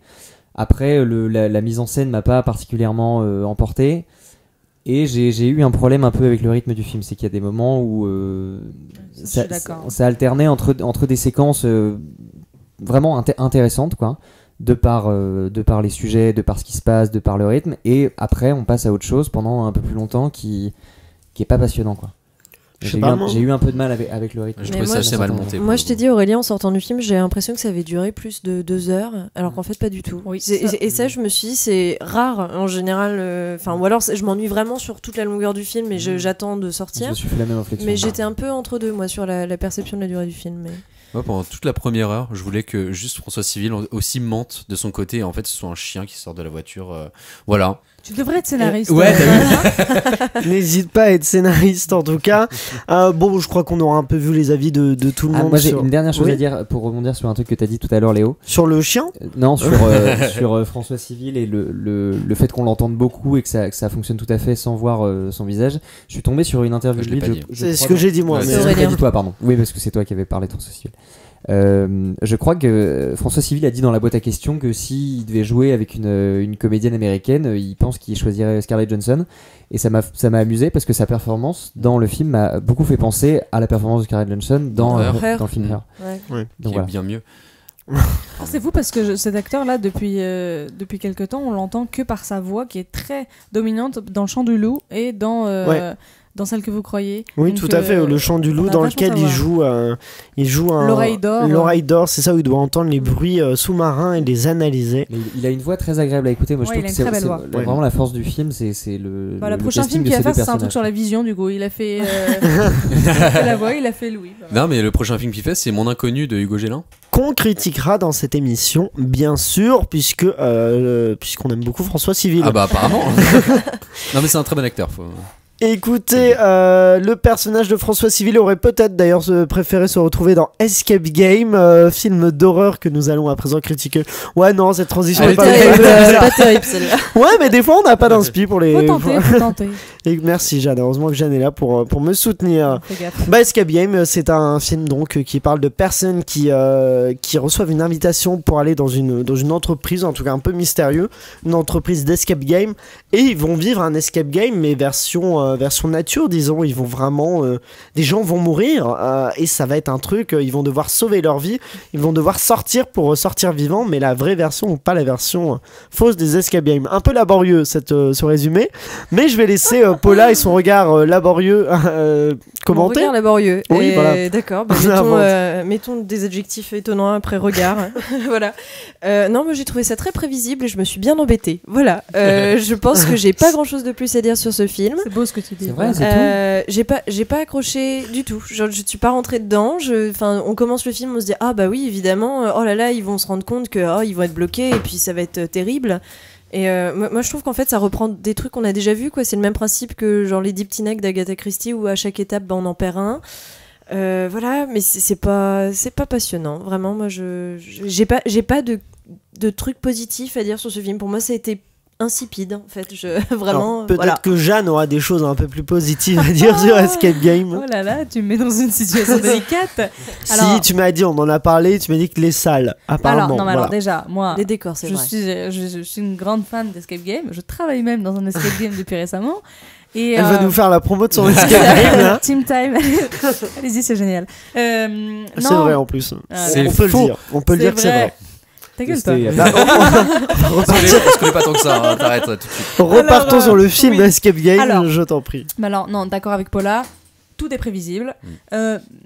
Après, la mise en scène m'a pas particulièrement emporté. Et j'ai eu un problème un peu avec le rythme du film, c'est qu'il y a des moments où ça alternait entre des séquences vraiment intéressantes, quoi, de par les sujets, de par ce qui se passe, de par le rythme, et après on passe à autre chose pendant un peu plus longtemps qui est pas passionnant, quoi. J'ai eu un peu de mal avec le rythme. Je trouvais ça assez mal monté. Moi, je t'ai dit, Aurélie, en sortant du film, j'ai l'impression que ça avait duré plus de 2 heures, alors qu'en fait, pas du tout. Oui, et ça, je me suis dit, c'est rare en général. Ou alors, je m'ennuie vraiment sur toute la longueur du film et j'attends de sortir. Je me suis fait la même réflexion. Mais j'étais un peu entre deux, moi, sur la perception de la durée du film. Mais... Moi, pendant toute la première heure, je voulais que juste François Civil aussi mente de son côté. En fait, ce soit un chien qui sort de la voiture. Voilà. Tu devrais être scénariste. Ouais, n'hésite pas à être scénariste en tout cas. Bon, je crois qu'on aura un peu vu les avis de tout le monde. Moi j'ai une dernière chose à dire pour rebondir sur un truc que tu as dit tout à l'heure, Léo. Sur le chien Non, sur François Civil et le fait qu'on l'entende beaucoup et que ça fonctionne tout à fait sans voir son visage. Je suis tombé sur une interview de lui. C'est ce que j'ai dit moi. C'est ce que t'as dit toi, pardon. Oui, parce que c'est toi qui avais parlé de François Civil. Je crois que François Civil a dit dans la boîte à questions que s'il devait jouer avec une comédienne américaine, il pense qu'il choisirait Scarlett Johansson, et ça m'a amusé parce que sa performance dans le film m'a beaucoup fait penser à la performance de Scarlett Johansson dans le film Her. Ouais. Donc voilà. Bien mieux. C'est fou parce que cet acteur-là, depuis quelques temps, on l'entend que par sa voix qui est très dominante dans Le Chant du Loup et dans Celle que vous croyez. Oui, donc, tout à fait. Le Chant du Loup, dans lequel il joue L'oreille d'or. L'oreille d'or, c'est ça où il doit entendre les bruits sous-marins et les analyser. Il a une voix très agréable à écouter. Moi, je trouve que c'est vraiment la force du film. C'est le. Le prochain film qu'il va faire, c'est un truc sur la vision. Du coup, il a fait la voix, il a fait Louis. Non, mais le prochain film qu'il fait, c'est Mon Inconnu de Hugo Gélin. Qu'on critiquera dans cette émission, bien sûr, puisqu'on aime beaucoup François Civil. Ah bah apparemment. Non, mais c'est un très bon acteur. Écoutez, le personnage de François Civil aurait peut-être d'ailleurs préféré se retrouver dans Escape Game, film d'horreur que nous allons à présent critiquer. Ouais, non, cette transition est pas terrible celle-là. Ouais, mais des fois on n'a pas d'inspi pour les. Faut tenter. Et merci Jeanne, heureusement que Jeanne est là pour me soutenir. Escape Game, c'est un film donc qui parle de personnes qui reçoivent une invitation pour aller dans une entreprise, en tout cas un peu mystérieux, une entreprise d'escape game, et ils vont vivre un escape game mais version nature, disons. Ils vont vraiment des gens vont mourir et ça va être un truc, ils vont devoir sauver leur vie, ils vont devoir sortir pour ressortir vivants, mais la vraie version ou pas la version fausse des escape games. Un peu laborieux ce résumé, mais je vais laisser Paula et son regard laborieux commenter. Mon regard laborieux. Oui, voilà. D'accord, mettons des adjectifs étonnants après regard. Voilà. Non, moi j'ai trouvé ça très prévisible et je me suis bien embêtée. Voilà. Je pense que j'ai pas grand chose de plus à dire sur ce film. C'est beau ce que tu dis. C'est vrai, c'est tout. J'ai pas accroché du tout. Genre, je suis pas rentrée dedans. On commence le film, on se dit ah bah oui évidemment. Oh là là, ils vont se rendre compte que ils vont être bloqués et puis ça va être terrible. Et moi je trouve qu'en fait ça reprend des trucs qu'on a déjà vus, quoi. C'est le même principe que genre les Deep Teen Egg d'Agatha Christie où à chaque étape on en perd un. Voilà, mais c'est pas passionnant. Vraiment, moi j'ai pas de trucs positifs à dire sur ce film. Pour moi ça a été insipide en fait. Vraiment. Alors, peut-être voilà. que Jeanne aura des choses un peu plus positives à dire sur Escape Game. Oh là là, tu me mets dans une situation délicate. Si tu m'as dit, on en a parlé, tu m'as dit que les salles, apparemment. Alors déjà, moi, les décors, c'est vrai. Je suis une grande fan d'Escape Game. Je travaille même dans un Escape Game depuis récemment. Et elle va nous faire la promo de son Escape Game. Hein. Team Time. Allez-y, c'est génial. C'est vrai en plus. On peut faux. le dire. On peut le dire que c'est vrai. Ta gueule, toi. On se connaît pas tant que ça, hein. T'arrêtes tout de suite. Repartons sur le film Escape Game, je t'en prie. Alors, non, d'accord avec Paula. Tout est prévisible.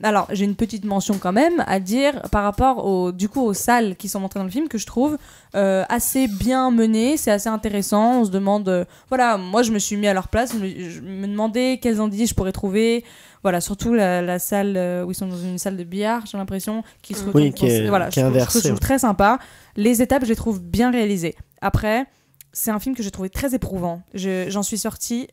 Alors, j'ai une petite mention quand même à dire par rapport aux salles qui sont montrées dans le film que je trouve assez bien menées. C'est assez intéressant. On se demande... voilà, moi, je me suis mis à leur place. Je me demandais quels indices je pourrais trouver. Voilà, surtout la salle où ils sont dans une salle de billard, j'ai l'impression, qui se qui est inversée. Je trouve très sympa. Les étapes, je les trouve bien réalisées. Après, c'est un film que j'ai trouvé très éprouvant. J'en suis sortie...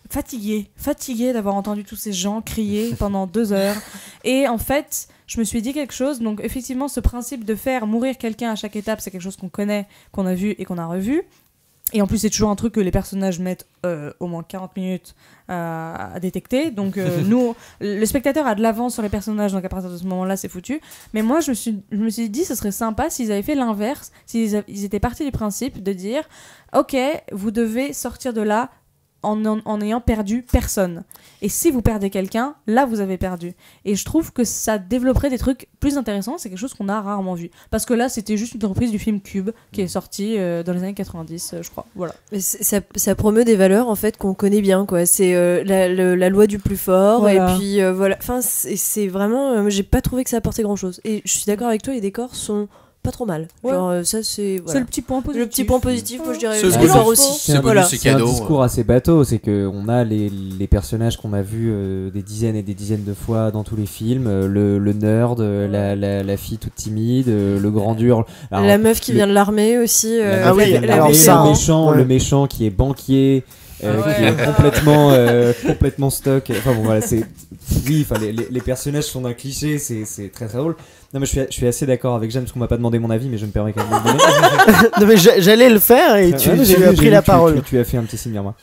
fatiguée d'avoir entendu tous ces gens crier pendant 2 heures. Et en fait, je me suis dit quelque chose. Donc effectivement, ce principe de faire mourir quelqu'un à chaque étape, c'est quelque chose qu'on connaît, qu'on a vu et qu'on a revu. Et en plus, c'est toujours un truc que les personnages mettent au moins 40 minutes à détecter. Donc nous, le spectateur a de l'avance sur les personnages, donc à partir de ce moment-là, c'est foutu. Mais moi, je me suis dit, ce serait sympa s'ils avaient fait l'inverse, s'ils étaient partis du principe de dire, ok, vous devez sortir de là en ayant perdu personne. Et si vous perdez quelqu'un, là vous avez perdu. Et je trouve que ça développerait des trucs plus intéressants, c'est quelque chose qu'on a rarement vu. Parce que là c'était juste une reprise du film Cube qui est sorti dans les années 90, je crois. Voilà. Mais ça promeut des valeurs en fait qu'on connaît bien, quoi. C'est la loi du plus fort, voilà. Et puis voilà. Enfin, c'est vraiment. J'ai pas trouvé que ça apportait grand chose. Et je suis d'accord avec toi, les décors sont pas trop mal. Ouais. Genre ça c'est voilà. C'est le petit point positif. Le petit point positif, moi je dirais. C'est Les décors aussi. C'est voilà. C'est un discours assez bateau, c'est que on a les personnages qu'on a vus des dizaines et des dizaines de fois dans tous les films, le nerd, la fille toute timide, le grand dur. Alors, la meuf qui vient de l'armée aussi. Le méchant qui est banquier. Qui est complètement stock. Enfin bon voilà, les personnages sont d'un cliché, c'est très très drôle. Non mais je suis assez d'accord avec Jeanne parce qu'on m'a pas demandé mon avis, mais je me permets quand même de le donner. Non mais j'allais le faire et tu as pris la parole. Tu as fait un petit signe vers moi.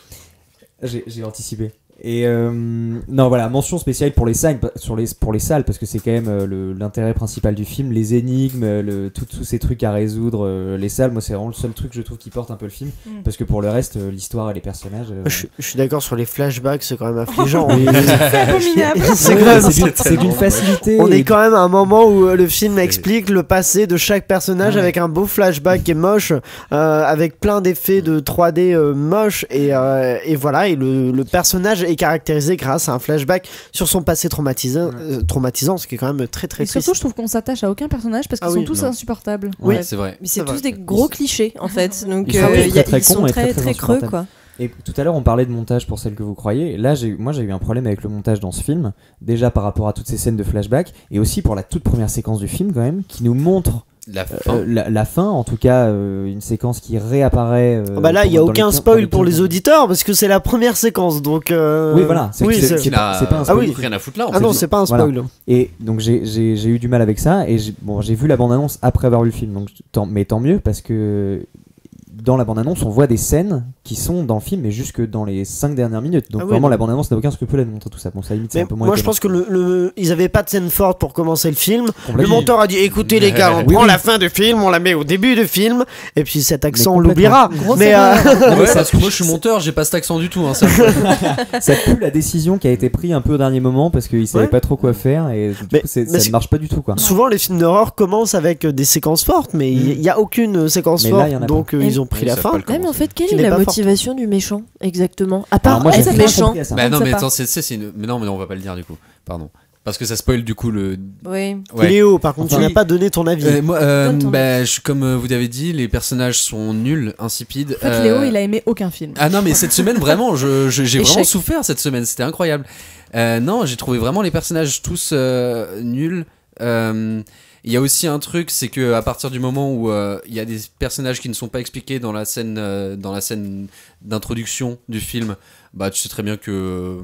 J'ai anticipé. Et non voilà, mention spéciale pour les salles, pour les salles parce que c'est quand même l'intérêt principal du film, les énigmes, tous ces trucs à résoudre, les salles. Moi c'est vraiment le seul truc je trouve qui porte un peu le film parce que pour le reste l'histoire et les personnages. Je suis d'accord sur les flashbacks, c'est quand même affligeant. C'est d'une facilité. On est quand même à un moment où le film explique le passé de chaque personnage avec un beau flashback qui est moche, avec plein d'effets de 3D moches et voilà, et le personnage est caractérisé grâce à un flashback sur son passé traumatisant, ce qui est quand même très très triste. Surtout je trouve qu'on s'attache à aucun personnage parce qu'ils sont tous insupportables. Oui, c'est vrai. Mais c'est tous des gros clichés en fait, donc ils sont très creux quoi. Et tout à l'heure on parlait de montage pour celle que vous croyez. Là j'ai eu un problème avec le montage dans ce film, déjà par rapport à toutes ces scènes de flashback et aussi pour la toute première séquence du film quand même qui nous montre la fin, en tout cas une séquence qui réapparaît. Bah là il y a aucun spoil pour les auditeurs parce que c'est la première séquence donc. Oui voilà. C'est pas un spoil. Rien à foutre là. Non c'est pas un spoil. Voilà. Et donc j'ai eu du mal avec ça et j'ai vu la bande annonce après avoir vu le film donc mais tant mieux parce que dans la bande-annonce, on voit des scènes qui sont dans le film, mais jusque dans les 5 dernières minutes. Donc vraiment, la bande-annonce n'a aucun scrupule à nous montrer tout ça. Bon, ça limite, c'est un peu moins. Moi, je pense que ils avaient pas de scène forte pour commencer le film. Le monteur a dit écoutez les gars, on prend la fin du film, on la met au début du film, et puis cet accent on l'oubliera. Mais parce que moi je suis monteur, j'ai pas cet accent du tout. Hein, ça pue la décision qui a été prise un peu au dernier moment parce qu'ils savaient pas trop quoi faire et du coup, ça ne marche pas du tout quoi. Souvent, les films d'horreur commencent avec des séquences fortes, mais il y a aucune séquence forte, donc ils ont pris la fin. Mais en fait, quelle est la motivation du méchant exactement? À part être méchant. Bah non, mais attends, mais non, mais on va pas le dire du coup. Pardon. Parce que ça spoil du coup le. Oui. Ouais. Léo, par contre, tu n'as pas donné ton avis. Moi, comme vous avez dit, les personnages sont nuls, insipides. En fait, Léo, il a aimé aucun film. Ah non, mais cette semaine, vraiment, j'ai vraiment souffert cette semaine. C'était incroyable. Non, j'ai trouvé vraiment les personnages tous nuls. Il y a aussi un truc, c'est que à partir du moment où il y a des personnages qui ne sont pas expliqués dans la scène d'introduction du film, bah tu sais très bien que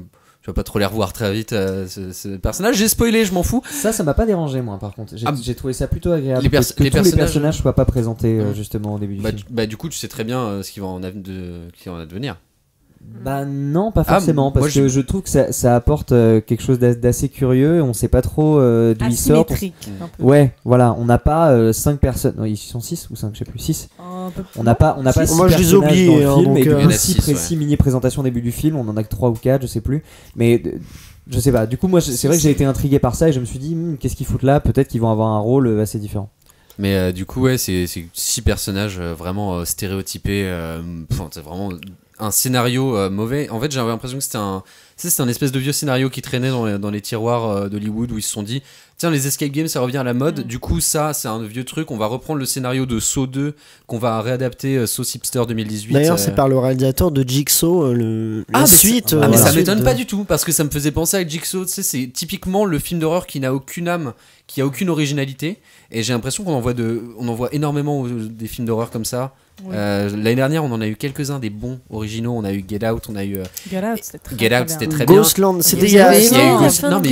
vas pas trop les revoir très vite, ce personnage. J'ai spoilé, je m'en fous. Ça m'a pas dérangé, moi, par contre. J'ai trouvé ça plutôt agréable. Les que tous les personnages soient pas présentés justement au début du film. Bah, du coup, tu sais très bien ce qui va en advenir. Bah non, pas forcément, parce que je trouve que ça apporte quelque chose d'assez curieux. On sait pas trop d'où ils sortent. Ouais, voilà, on n'a pas 5 personnes. Non, ils sont 6 ou 5, je sais plus, 6. On n'a pas 6 moi, je les ai oubliés, dans le film, donc, et du coup, 6 6, précis mini-présentation début du film, on en a que 3 ou 4, je sais plus. Mais je sais pas, du coup, moi, c'est vrai que j'ai été intrigué par ça et je me suis dit, qu'est-ce qu'ils foutent là? Peut-être qu'ils vont avoir un rôle assez différent. Mais du coup, ouais, c'est 6 personnages vraiment stéréotypés. C'est vraiment un scénario mauvais. En fait, j'avais l'impression que c'était un espèce de vieux scénario qui traînait dans les tiroirs d'Hollywood où ils se sont dit tiens, les escape games ça revient à la mode. Du coup, ça c'est un vieux truc. On va reprendre le scénario de Saw 2 qu'on va réadapter Saw Hipster 2018. D'ailleurs, c'est par le réalisateur de Jigsaw, la suite. Mais ça m'étonne pas du tout parce que ça me faisait penser à Jigsaw. Tu sais, c'est typiquement le film d'horreur qui n'a aucune âme, qui a aucune originalité. Et j'ai l'impression qu'on en voit énormément des films d'horreur comme ça. Oui. L'année dernière, on en a eu quelques-uns des bons originaux. On a eu Get Out, on a eu Get Out, c'était très bien. Ghostland, c'était il y a eu Ghostland.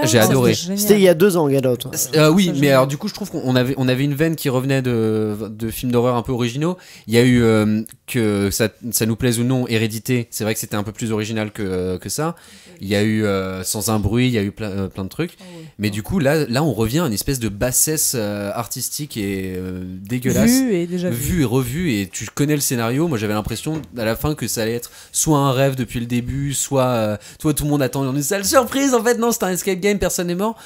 J'ai adoré. C'était il y a 2 ans, Get Out. Oui, mais alors du coup, je trouve qu'on avait une veine qui revenait de films d'horreur un peu originaux. Il y a eu que ça nous plaise ou non, Hérédité. C'est vrai que c'était un peu plus original que ça. Il y a eu Sans un bruit, il y a eu plein de trucs. Mais du coup, là, on revient à une espèce de bassesse artistique et dégueulasse. Vu et revu, et tu connais le scénario. Moi, j'avais l'impression à la fin que ça allait être soit un rêve depuis le début, soit tout le monde attend une sale surprise. En fait, non, c'est un escape game, personne n'est mort.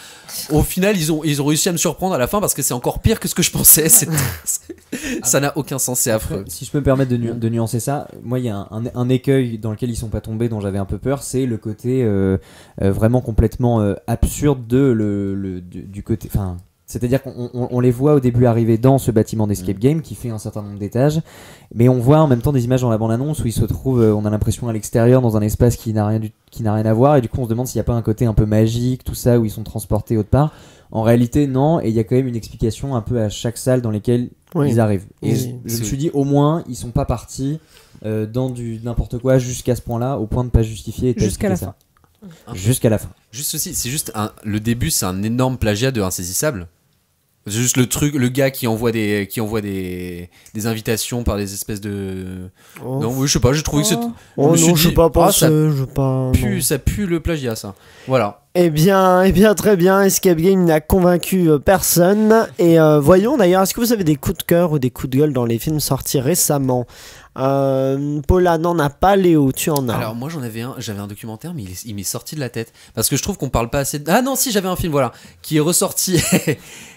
Au final, ils ont réussi à me surprendre à la fin parce que c'est encore pire que ce que je pensais. Ça n'a aucun sens, c'est affreux. Si je peux me permettre de nuancer ça, moi, il y a un écueil dans lequel ils sont pas tombés, dont j'avais un peu peur, c'est le côté vraiment complètement absurde du côté. Enfin. C'est-à-dire qu'on les voit au début arriver dans ce bâtiment d'escape game qui fait un certain nombre d'étages, mais on voit en même temps des images dans la bande-annonce où ils se trouvent, on a l'impression à l'extérieur dans un espace qui n'a rien à voir, et du coup on se demande s'il n'y a pas un côté un peu magique, tout ça, où ils sont transportés autre part. En réalité non, et il y a quand même une explication un peu à chaque salle dans lesquelles ils arrivent. Et je me suis dit au moins ils sont pas partis dans du n'importe quoi jusqu'à ce point-là, au point de pas justifier et jusqu'à la fin. Jusqu'à la fin. Juste aussi, c'est juste le début, c'est un énorme plagiat de Insaisissable. C'est juste le gars qui envoie des invitations par des espèces de. Non, je sais pas, j'ai trouvé que c'est. Ça pue le plagiat, ça. Voilà. Eh bien, très bien. Escape Game n'a convaincu personne. Et voyons d'ailleurs, est-ce que vous avez des coups de cœur ou des coups de gueule dans les films sortis récemment? Paula n'en a pas. Léo, tu en as? Alors moi j'avais un documentaire, mais il m'est sorti de la tête parce que je trouve qu'on parle pas assez Ah non, si, j'avais un film, voilà, qui est ressorti.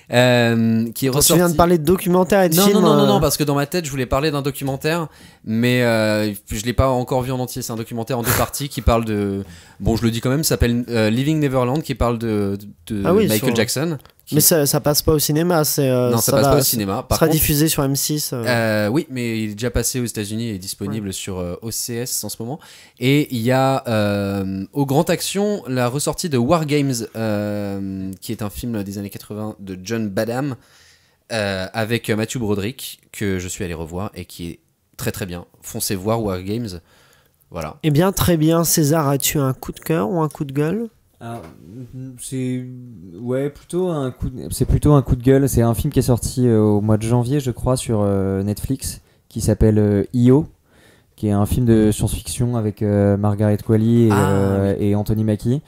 Tu viens de parler de documentaire et de film. Non, parce que dans ma tête je voulais parler d'un documentaire, mais je l'ai pas encore vu en entier. C'est un documentaire en 2 parties qui parle de, bon, je le dis quand même, ça s'appelle Living Neverland, qui parle de Michael Jackson. Mais ça passe pas au cinéma, non, ça passe pas au cinéma. Ça sera diffusé sur M6. Oui, mais il est déjà passé aux États-Unis et est disponible sur OCS en ce moment. Et il y a au Grand Action la ressortie de War Games, qui est un film des années 80 de John Badham, avec Matthew Broderick, que je suis allé revoir et qui est très très bien. Foncez voir War Games. Voilà. Eh bien, très bien. César, as-tu un coup de cœur ou un coup de gueule? Alors, c'est plutôt un coup de gueule. C'est un film qui est sorti au mois de janvier, je crois, sur Netflix, qui s'appelle E.O., qui est un film de science-fiction avec Margaret Qualley et Anthony Mackie.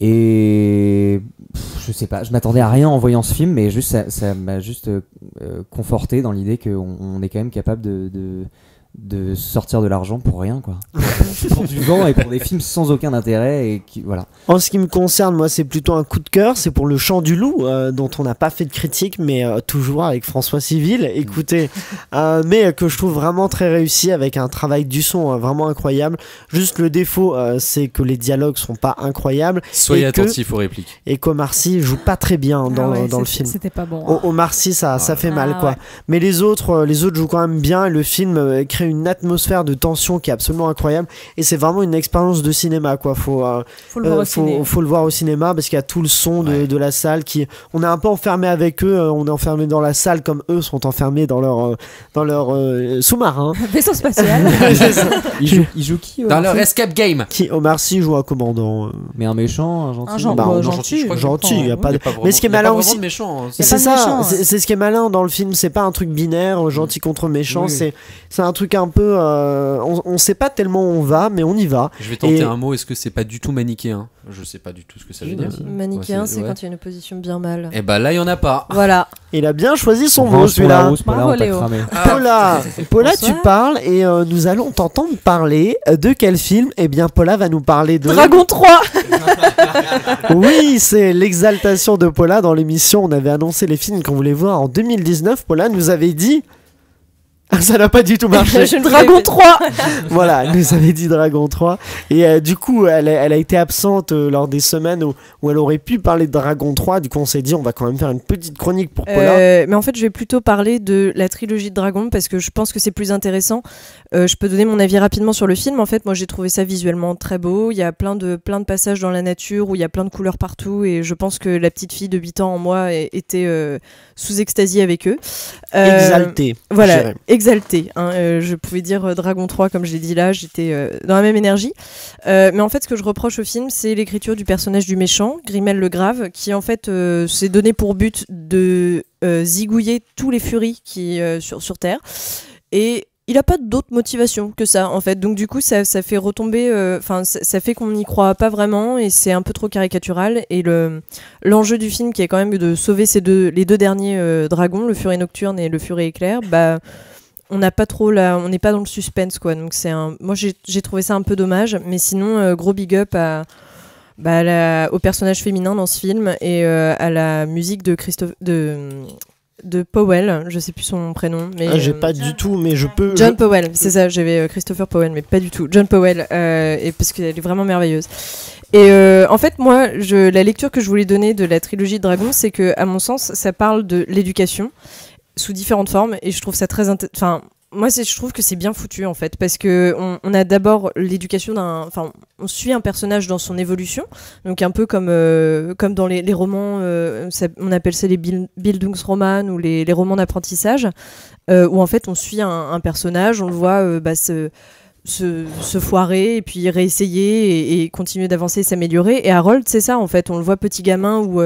Et je sais pas, je m'attendais à rien en voyant ce film, mais juste ça m'a juste conforté dans l'idée qu'on est quand même capable de sortir de l'argent pour rien, quoi. Pour du vent et pour des films sans aucun intérêt, et voilà. En ce qui me concerne, moi, c'est plutôt un coup de cœur. C'est pour Le Chant du Loup, dont on n'a pas fait de critique, mais toujours avec François Civil. Écoutez, mais que je trouve vraiment très réussi, avec un travail du son vraiment incroyable. Juste le défaut, c'est que les dialogues sont pas incroyables. Soyez attentifs aux répliques. Et qu'Omar Sy joue pas très bien dans le film. C'était pas bon. Omar Sy, ça fait mal, quoi. Ouais. Mais les autres jouent quand même bien. Et le film crée crée une atmosphère de tension qui est absolument incroyable. Et c'est vraiment une expérience de cinéma, quoi. Faut le voir au cinéma parce qu'il y a tout le son de la salle qui. On est un peu enfermé avec eux. On est enfermé dans la salle comme eux sont enfermés dans leur sous-marin. Vaisseau spatial. Ils jouent qui dans leur escape game. Qui Omar Sy joue un commandant. Mais un méchant, un gentil. Gentil. Il y a pas. Mais ce qui est malin aussi. C'est ça. C'est ce qui est malin dans le film. C'est pas un truc binaire, gentil contre méchant. C'est un truc un peu. On sait pas tellement où on va, mais on y va. Je vais tenter un mot. Est-ce que c'est pas du tout manichéen? Je sais pas du tout ce que ça veut dire. Manichéen, c'est quand il y a une opposition bien mal. Et bah là, il y en a pas. Voilà. Il a bien choisi son mot, celui-là. Paula, tu parles et nous allons t'entendre parler de quel film? Eh bien, Paula va nous parler de Dragon 3. Oui, c'est l'exaltation de Paula dans l'émission. On avait annoncé les films qu'on voulait voir en 2019. Paula nous avait dit. Ça n'a pas du tout marché. Dragon 3. Voilà, elle nous avait dit Dragon 3. Et du coup, elle a été absente lors des semaines où elle aurait pu parler de Dragon 3. Du coup, on s'est dit, on va quand même faire une petite chronique pour Paula. Mais en fait, je vais plutôt parler de la trilogie de Dragon parce que je pense que c'est plus intéressant. Je peux donner mon avis rapidement sur le film. En fait, moi, j'ai trouvé ça visuellement très beau. Il y a plein de passages dans la nature où il y a plein de couleurs partout. Et je pense que la petite fille de 8 ans en moi était sous extasie avec eux. Exaltée. Voilà. Exalté, je pouvais dire Dragon 3 comme je l'ai dit là, j'étais dans la même énergie, mais en fait ce que je reproche au film c'est l'écriture du personnage du méchant, Grimel le Grave, qui en fait s'est donné pour but de zigouiller tous les furies qui sur Terre, et il a pas d'autre motivation que ça en fait, donc du coup ça fait retomber, ça fait qu'on n'y croit pas vraiment et c'est un peu trop caricatural. Et l'enjeu du film qui est quand même de sauver les deux derniers dragons, le Furet Nocturne et le Furet Éclair, on n'a pas trop on n'est pas dans le suspense quoi, donc moi j'ai trouvé ça un peu dommage, mais sinon gros big up au personnage féminin dans ce film et à la musique de Powell, je sais plus son prénom, mais j'ai pas du tout, mais je peux. John Powell, c'est ça, j'avais Christopher Powell, mais pas du tout. John Powell, et parce qu'elle est vraiment merveilleuse. Et en fait, moi, la lecture que je voulais donner de la trilogie de Dragon, c'est que, à mon sens, ça parle de l'éducation sous différentes formes, et je trouve ça très moi, je trouve que c'est bien foutu en fait, parce que on a d'abord l'éducation on suit un personnage dans son évolution, donc un peu comme dans les romans, on appelle ça les Bildungsroman ou les romans d'apprentissage, où en fait on suit un personnage, on le voit se foirer et puis réessayer et continuer d'avancer et s'améliorer. Et Harold, c'est ça en fait, on le voit petit gamin où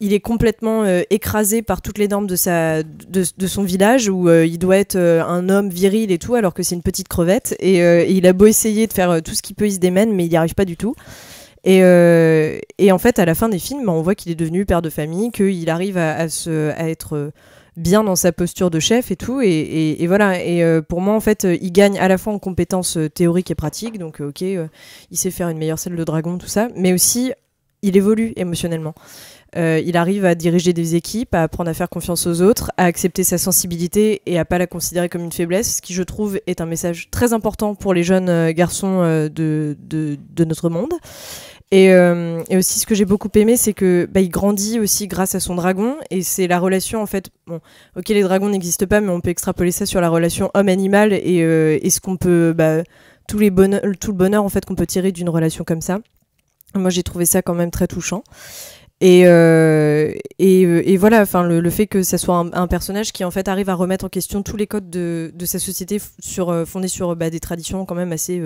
il est complètement écrasé par toutes les normes de son village, où il doit être un homme viril et tout, alors que c'est une petite crevette. Et il a beau essayer de faire tout ce qu'il peut, il se démène, mais il n'y arrive pas du tout. Et en fait, à la fin des films, on voit qu'il est devenu père de famille, qu'il arrive à être bien dans sa posture de chef et tout. Et voilà. Et pour moi, en fait, il gagne à la fois en compétences théoriques et pratiques. Donc, il sait faire une meilleure selle de dragon, tout ça. Mais aussi, il évolue émotionnellement. Il arrive à diriger des équipes, à apprendre à faire confiance aux autres, à accepter sa sensibilité et à pas la considérer comme une faiblesse, ce qui je trouve est un message très important pour les jeunes garçons de notre monde. Et aussi ce que j'ai beaucoup aimé, c'est que il grandit aussi grâce à son dragon, et c'est la relation en fait. Bon, ok, les dragons n'existent pas, mais on peut extrapoler ça sur la relation homme-animal et ce qu'on peut tout le bonheur en fait qu'on peut tirer d'une relation comme ça. Moi, j'ai trouvé ça quand même très touchant. Et voilà, enfin le fait que ça soit un personnage qui en fait arrive à remettre en question tous les codes de sa société fondés sur des traditions quand même assez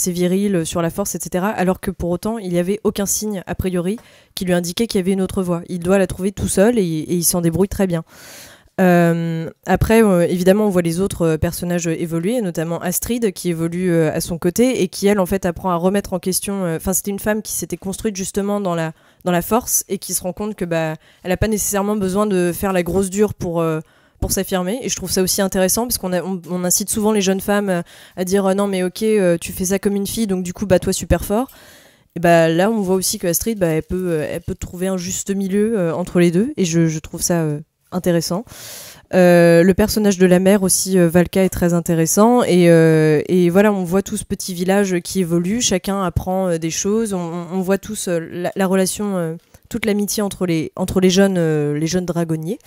viriles, sur la force, etc. Alors que pour autant il n'y avait aucun signe a priori qui lui indiquait qu'il y avait une autre voie. Il doit la trouver tout seul et il s'en débrouille très bien. Après, évidemment, on voit les autres personnages évoluer, notamment Astrid qui évolue à son côté et qui, elle, en fait, apprend à remettre en question. C'était une femme qui s'était construite justement dans la force et qui se rend compte que elle n'a pas nécessairement besoin de faire la grosse dure pour s'affirmer. Et je trouve ça aussi intéressant parce qu'on incite souvent les jeunes femmes à dire non, mais ok, tu fais ça comme une fille, donc du coup, toi, super fort. Et là, on voit aussi que Astrid, elle peut trouver un juste milieu entre les deux, et je trouve ça intéressant. Le personnage de la mère aussi, Valka, est très intéressant, et voilà, on voit tout ce petit village qui évolue, chacun apprend des choses, on voit tous la relation, toute l'amitié entre les jeunes dragonniers,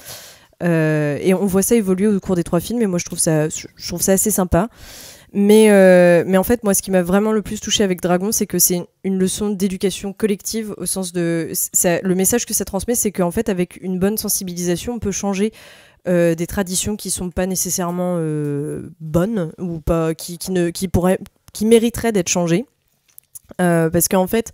et on voit ça évoluer au cours des 3 films, et moi je trouve ça assez sympa. Mais en fait, moi, ce qui m'a vraiment le plus touché avec Dragon, c'est que c'est une leçon d'éducation collective au sens de... le message que ça transmet, c'est qu'en fait, avec une bonne sensibilisation, on peut changer des traditions qui sont pas nécessairement bonnes ou pas, qui mériteraient d'être changées. Parce qu'en fait...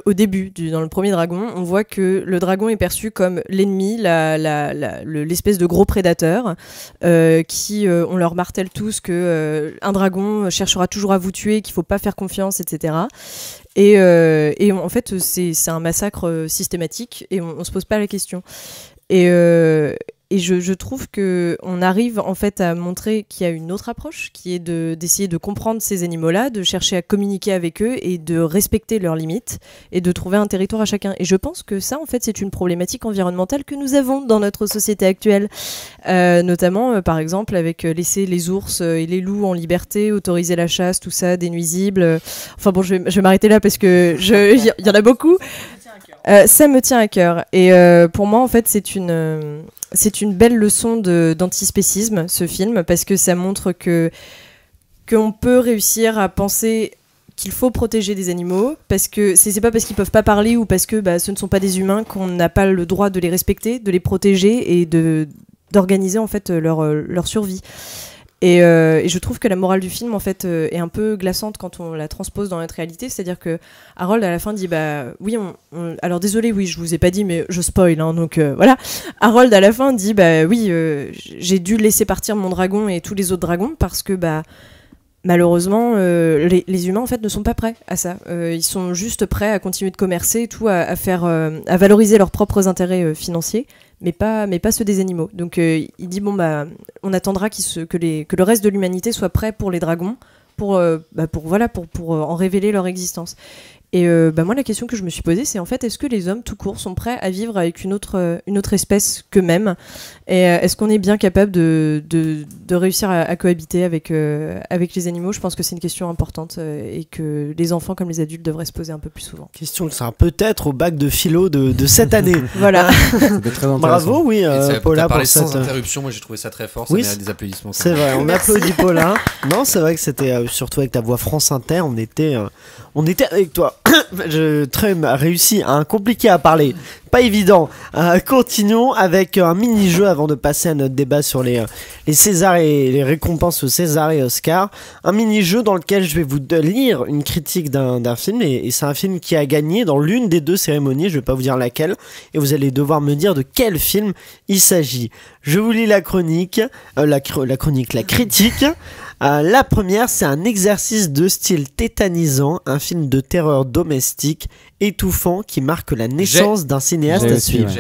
au début, dans le premier dragon, on voit que le dragon est perçu comme l'ennemi, l'espèce de gros prédateur qui, on leur martèle tous que un dragon cherchera toujours à vous tuer, qu'il faut pas faire confiance, etc. Et en fait, c'est un massacre systématique et on se pose pas la question. Et je trouve qu'on arrive en fait à montrer qu'il y a une autre approche qui est d'essayer de comprendre ces animaux-là, de chercher à communiquer avec eux et de respecter leurs limites et de trouver un territoire à chacun. Et je pense que ça, en fait, c'est une problématique environnementale que nous avons dans notre société actuelle. Notamment, par exemple, avec laisser les ours et les loups en liberté, autoriser la chasse, tout ça, des nuisibles. Enfin bon, je vais m'arrêter là parce que y en a beaucoup. Ça me tient à cœur. Et pour moi, en fait, c'est une belle leçon d'antispécisme, ce film, parce que ça montre qu'on peut réussir à penser qu'il faut protéger des animaux, parce que c'est pas parce qu'ils peuvent pas parler ou parce que ce ne sont pas des humains qu'on n'a pas le droit de les respecter, de les protéger et d'organiser en fait leur survie. Et je trouve que la morale du film en fait est un peu glaçante quand on la transpose dans notre réalité, c'est-à-dire que Harold à la fin dit oui alors désolé, oui je vous ai pas dit mais je spoil hein, donc voilà. Harold à la fin dit oui j'ai dû laisser partir mon dragon et tous les autres dragons parce que malheureusement les humains en fait ne sont pas prêts à ça. Ils sont juste prêts à continuer de commercer et tout, à valoriser leurs propres intérêts financiers, mais pas ceux des animaux. Donc il dit on attendra que le reste de l'humanité soit prêt pour les dragons, pour en révéler leur existence. Et moi la question que je me suis posée, c'est en fait est-ce que les hommes tout court sont prêts à vivre avec une autre espèce qu'eux-mêmes, et est-ce qu'on est bien capable de réussir à cohabiter avec les animaux? Je pense que c'est une question importante et que les enfants comme les adultes devraient se poser un peu plus souvent. Question que ça sera peut-être au bac de philo de cette année. Voilà. Bravo, oui, Paula, t'as parlé pour sans cette... interruption, moi j'ai trouvé ça très fort, ça Oui, mérite des applaudissements. C'est vrai, on applaudit Paula. Non, c'est vrai que c'était surtout avec ta voix France Inter, on était avec toi. Très réussi, compliqué à parler, pas évident. Continuons avec un mini-jeu avant de passer à notre débat sur les Césars et les récompenses aux Césars et Oscars. Un mini-jeu dans lequel je vais vous lire une critique d'un film, et c'est un film qui a gagné dans l'une des deux cérémonies, je vais pas vous dire laquelle, et vous allez devoir me dire de quel film il s'agit. Je vous lis la critique. La première, c'est un exercice de style tétanisant, un film de terreur domestique, étouffant, qui marque la naissance d'un cinéaste à suivre.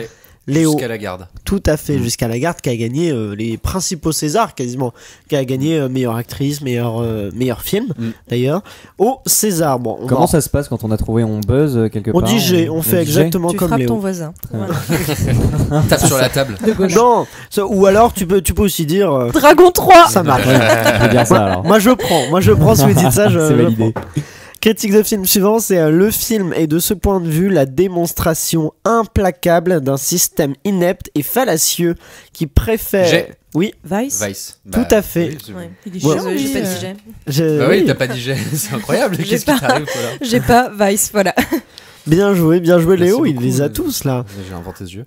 Léo, Jusqu'à la garde. Tout à fait, Jusqu'à la garde, qui a gagné les principaux Césars quasiment, qui a gagné meilleure actrice, meilleur film d'ailleurs, au César. Bon, comment ça se passe quand on a trouvé on buzz quelque part? On dit G, on fait exactement comme Léo. Tu frappes ton voisin. Tape sur la table. Non, ou alors tu peux aussi dire Dragon 3. Ça marche. Je veux dire ça, alors. Moi je prends si vous dites ça, c'est validé. Critique de film suivant, c'est le film est de ce point de vue la démonstration implacable d'un système inepte et fallacieux qui préfère... Oui, Vice. Tout à fait. Oui, ouais. Il est chiant, j'ai pas dit j'ai. Oui, t'as pas dit j'ai, c'est incroyable. Qu'est-ce qui t'arrive, voilà. J'ai pas Vice, voilà. Bien joué Léo, beaucoup, il les a tous là. J'ai inventé ce jeu.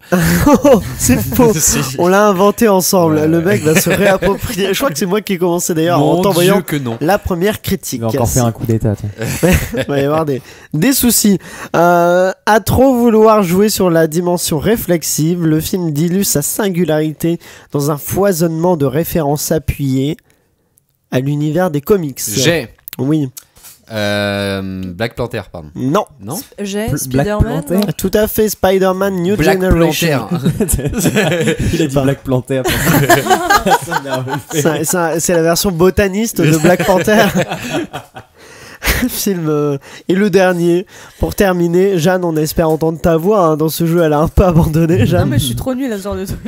C'est faux. Si. On l'a inventé ensemble. Ouais. Le mec va se réapproprier. Je crois que c'est moi qui ai commencé d'ailleurs en t'envoyant la première critique. Il va encore faire un coup d'état. Il va y avoir des soucis. À trop vouloir jouer sur la dimension réflexive, le film dilue sa singularité dans un foisonnement de références appuyées à l'univers des comics. Oui. Black Panther, pardon. Non. J'ai Spider-Man. Tout à fait, Spider-Man New Black Generation. Il a dit Black Panther. C'est la version botaniste de Black Panther. Film et le dernier pour terminer. Jeanne, on espère entendre ta voix dans ce jeu. Elle a un peu abandonné, Jeanne. Non mais je suis trop nulle à ce genre de truc.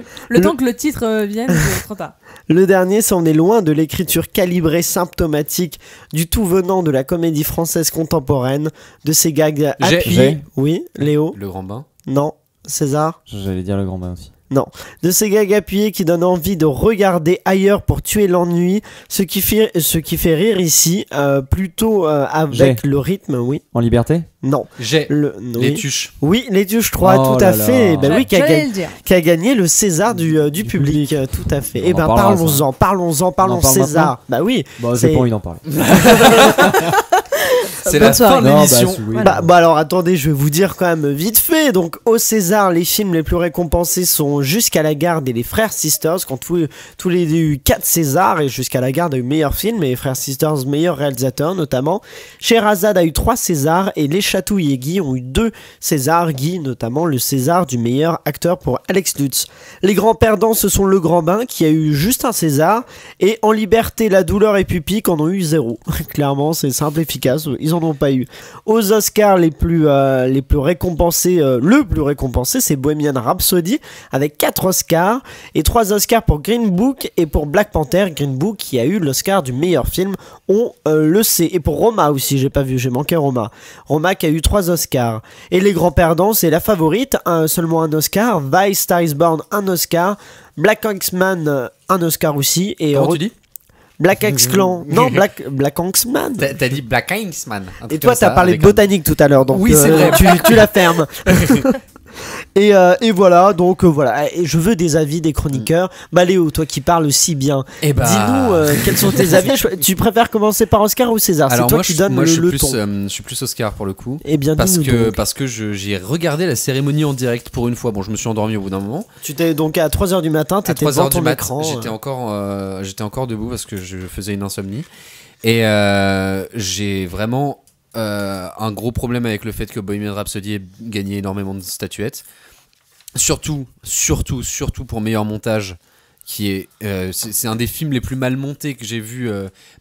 Temps que le titre vienne, c'est trop tard. Le dernier, ça on est loin de l'écriture calibrée symptomatique du tout venant de la comédie française contemporaine, de ses gags appuyés. Oui, Léo. Le Grand Bain. Non, César. J'allais dire Le Grand Bain aussi. Non. De ces gags appuyés qui donnent envie de regarder ailleurs pour tuer l'ennui. Ce qui fait rire ici, plutôt avec le rythme, oui. En liberté? Non. Les Tuches. Oui, les Tuches 3, tout à fait. Ben oui, qui a gagné le César du public, tout à fait. Et ben parlons César. Bah oui. Bon, j'ai pas envie d'en parler. C'est la fin de l'émission. Bah alors attendez, je vais vous dire quand même vite fait. Donc au César, les films les plus récompensés sont Jusqu'à la garde et Les Frères Sisters, qui ont tous les deux eu 4 Césars, et Jusqu'à la garde a eu meilleur film et Les Frères Sisters meilleur réalisateur notamment. Scheherazade a eu 3 Césars et Les Chatouilles et Guy ont eu 2 Césars, Guy notamment le César du meilleur acteur pour Alex Lutz. Les grands perdants, ce sont Le Grand Bain qui a eu juste un César, et En liberté, La douleur et Pupille qui en ont eu 0. Clairement, c'est simple et efficace, ils en ont pas eu. Aux Oscars, les plus récompensés, le plus récompensé, c'est Bohemian Rhapsody avec 4 Oscars et 3 Oscars pour Green Book et pour Black Panther. Green Book qui a eu l'Oscar du meilleur film, on le sait. Et pour Roma aussi, j'ai manqué Roma. Roma qui a eu 3 Oscars. Et les grands perdants, c'est La Favorite, seulement un Oscar. Vice, Star is Born, un Oscar. Black Hanksman, un Oscar aussi. Et comment tu dis? Black Hanks Clan. Non, Black Hanksman. T'as dit Black Hanksman. Et toi, t'as parlé de botanique tout à l'heure, donc oui, c'est vrai. tu la fermes. Et voilà, donc voilà. Et je veux des avis des chroniqueurs. Léo, toi qui parles si bien, dis-nous quels sont tes avis. Tu préfères commencer par Oscar ou César? C'est toi qui donne le ton. Je suis plus Oscar pour le coup. Eh bien, parce que j'ai regardé la cérémonie en direct pour une fois. Bon, je me suis endormi au bout d'un moment. Tu t'es donc à 3h du matin, t'étais devant ton écran. J'étais encore debout parce que je faisais une insomnie. Et j'ai vraiment un gros problème avec le fait que Bohemian Rhapsody ait gagné énormément de statuettes. Surtout pour meilleur montage, qui est c'est un des films les plus mal montés que j'ai vu,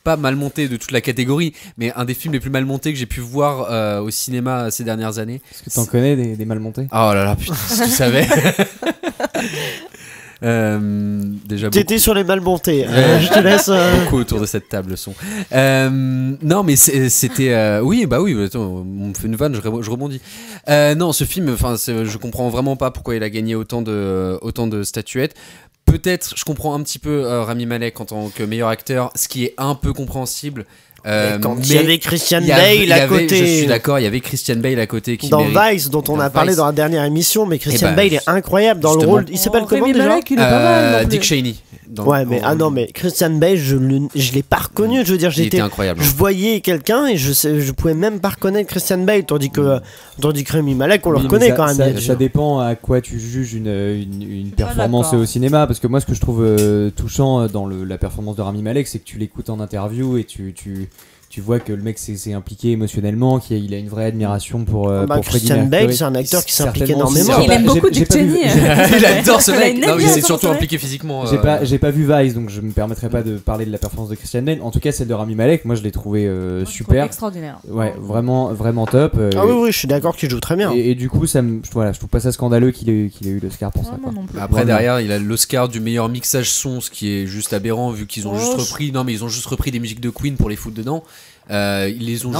pas mal monté de toute la catégorie, mais un des films les plus mal montés que j'ai pu voir au cinéma ces dernières années. Est-ce que t'en connais des mal montés? Oh là là, putain, si tu savais. Déjà t'étais sur les mal montés. Je te laisse. Beaucoup autour de cette table sont. Non, mais c'était. Oui, attends, on me fait une vanne, je rebondis. Non, ce film, je comprends vraiment pas pourquoi il a gagné autant de statuettes. Peut-être, je comprends un petit peu Rami Malek en tant que meilleur acteur, ce qui est un peu compréhensible. Quand il y avait Christian Bale à côté. Je suis d'accord, il y avait Christian Bale à côté qui dans Vice, dont on a parlé dans la dernière émission, mais Christian Bale est incroyable dans le rôle. Il s'appelle comment déjà? Dick Cheney. Mais Christian Bale, je l'ai pas reconnu. Je veux dire, il était incroyable. Je voyais quelqu'un et je pouvais même pas reconnaître Christian Bale, tandis que Rami Malek, on le reconnaît quand même. Ça dépend à quoi tu juges une performance au cinéma, parce que moi, ce que je trouve touchant dans la performance de Rami Malek, c'est que tu l'écoutes en interview et tu vois que le mec s'est impliqué émotionnellement, qu'il a une vraie admiration pour Christian Bale, c'est un acteur qui s'implique énormément. Il aime beaucoup Dick Cheney. Il adore ce mec. Non, il s'est surtout impliqué physiquement. J'ai pas vu Vice, donc je me permettrai pas de parler de la performance de Christian Bale. En tout cas, celle de Rami Malek, moi je l'ai trouvé super. Extraordinaire. Ouais, vraiment top. Oui, je suis d'accord qu'il joue très bien. Et du coup, je trouve pas ça scandaleux qu'il ait eu l'Oscar pour ça. Après, derrière, il a l'Oscar du meilleur mixage son, ce qui est juste aberrant vu qu'ils ont juste repris des musiques de Queen pour les foutre dedans. Ils les ont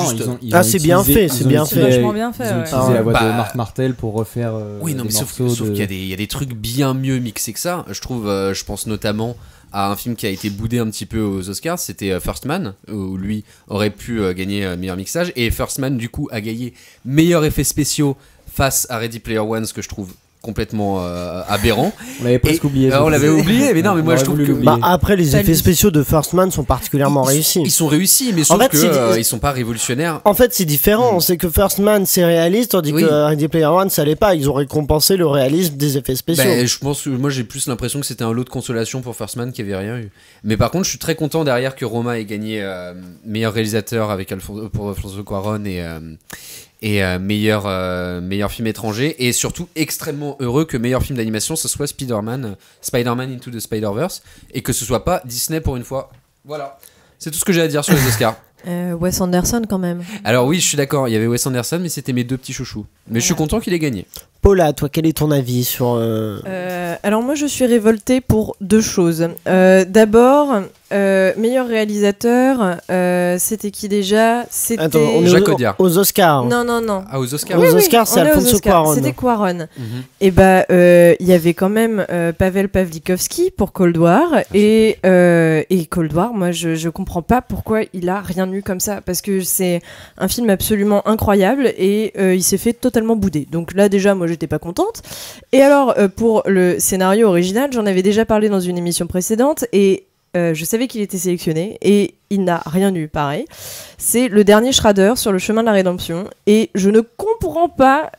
c'est bien fait, c'est bien fait. Vachement bien fait. Ils ont utilisé la voix de Marc Martel pour refaire. Oui, non, mais sauf qu'il y a des trucs bien mieux mixés que ça. Je trouve, je pense notamment à un film qui a été boudé un petit peu aux Oscars, c'était First Man, où lui aurait pu gagner meilleur mixage, et First Man du coup a gagné meilleur effets spéciaux face à Ready Player One, ce que je trouve complètement aberrant. On l'avait presque oublié. On l'avait oublié, mais non, mais moi je trouve que après les effets spéciaux de First Man sont particulièrement réussis. Ils sont réussis, mais sauf que ils sont pas révolutionnaires. En fait, c'est différent. C'est que First Man c'est réaliste, tandis que Ready Player One ça l'est pas. Ils ont récompensé le réalisme des effets spéciaux. Je pense que moi j'ai plus l'impression que c'était un lot de consolation pour First Man qui avait rien eu. Mais par contre, je suis très content derrière que Roma ait gagné meilleur réalisateur avec pour Alfonso Cuarón et meilleur film étranger, et surtout extrêmement heureux que meilleur film d'animation ce soit Spider-Man Into the Spider-Verse, et que ce soit pas Disney pour une fois. Voilà, c'est tout ce que j'ai à dire sur les Oscars. Wes Anderson quand même. Alors oui, je suis d'accord, il y avait Wes Anderson, mais c'était mes deux petits chouchous. Mais je suis content qu'il ait gagné. Paula, toi, quel est ton avis sur... Alors moi, je suis révoltée pour deux choses. D'abord, meilleur réalisateur, c'était qui déjà? C'était... Attends, on est Jacques Audiard. aux Oscars. Non. Ah, aux Oscars. Aux Oscars, c'est on est aux Alfonso Oscars. Cuarón. C'était Cuarón. Et il y avait quand même Pavel Pawlikowski pour Cold War. Et Cold War, moi, je comprends pas pourquoi il a rien eu comme ça. Parce que c'est un film absolument incroyable et il s'est fait totalement bouder. Donc là, déjà, moi, j'étais pas contente. Et alors, pour le scénario original, j'en avais déjà parlé dans une émission précédente et je savais qu'il était sélectionné et il n'a rien eu pareil. C'est le dernier Schrader sur le chemin de la rédemption et je ne comprends pas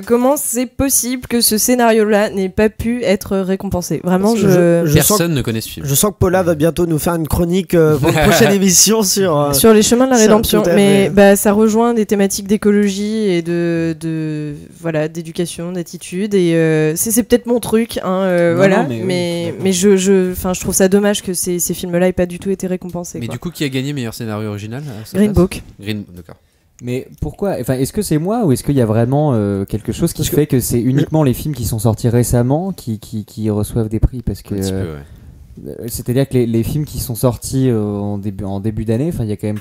comment c'est possible que ce scénario-là n'ait pas pu être récompensé. Vraiment, personne ne connaît ce film. Je sens que Paula va bientôt nous faire une chronique pour une prochaine émission sur les chemins de la rédemption. Mais ça rejoint des thématiques d'écologie et d'éducation, d'attitude et c'est peut-être mon truc. Mais je trouve ça dommage que ces films-là aient pas du tout été récompensés. Mais du coup, qui a gagné meilleur scénario original Green Book. D'accord. Mais pourquoi? Enfin, est-ce que c'est moi ou est-ce qu'il y a vraiment quelque chose qui fait que c'est uniquement les films qui sont sortis récemment qui reçoivent des prix? Parce que c'est-à-dire que les films qui sont sortis en début d'année, enfin il y a quand même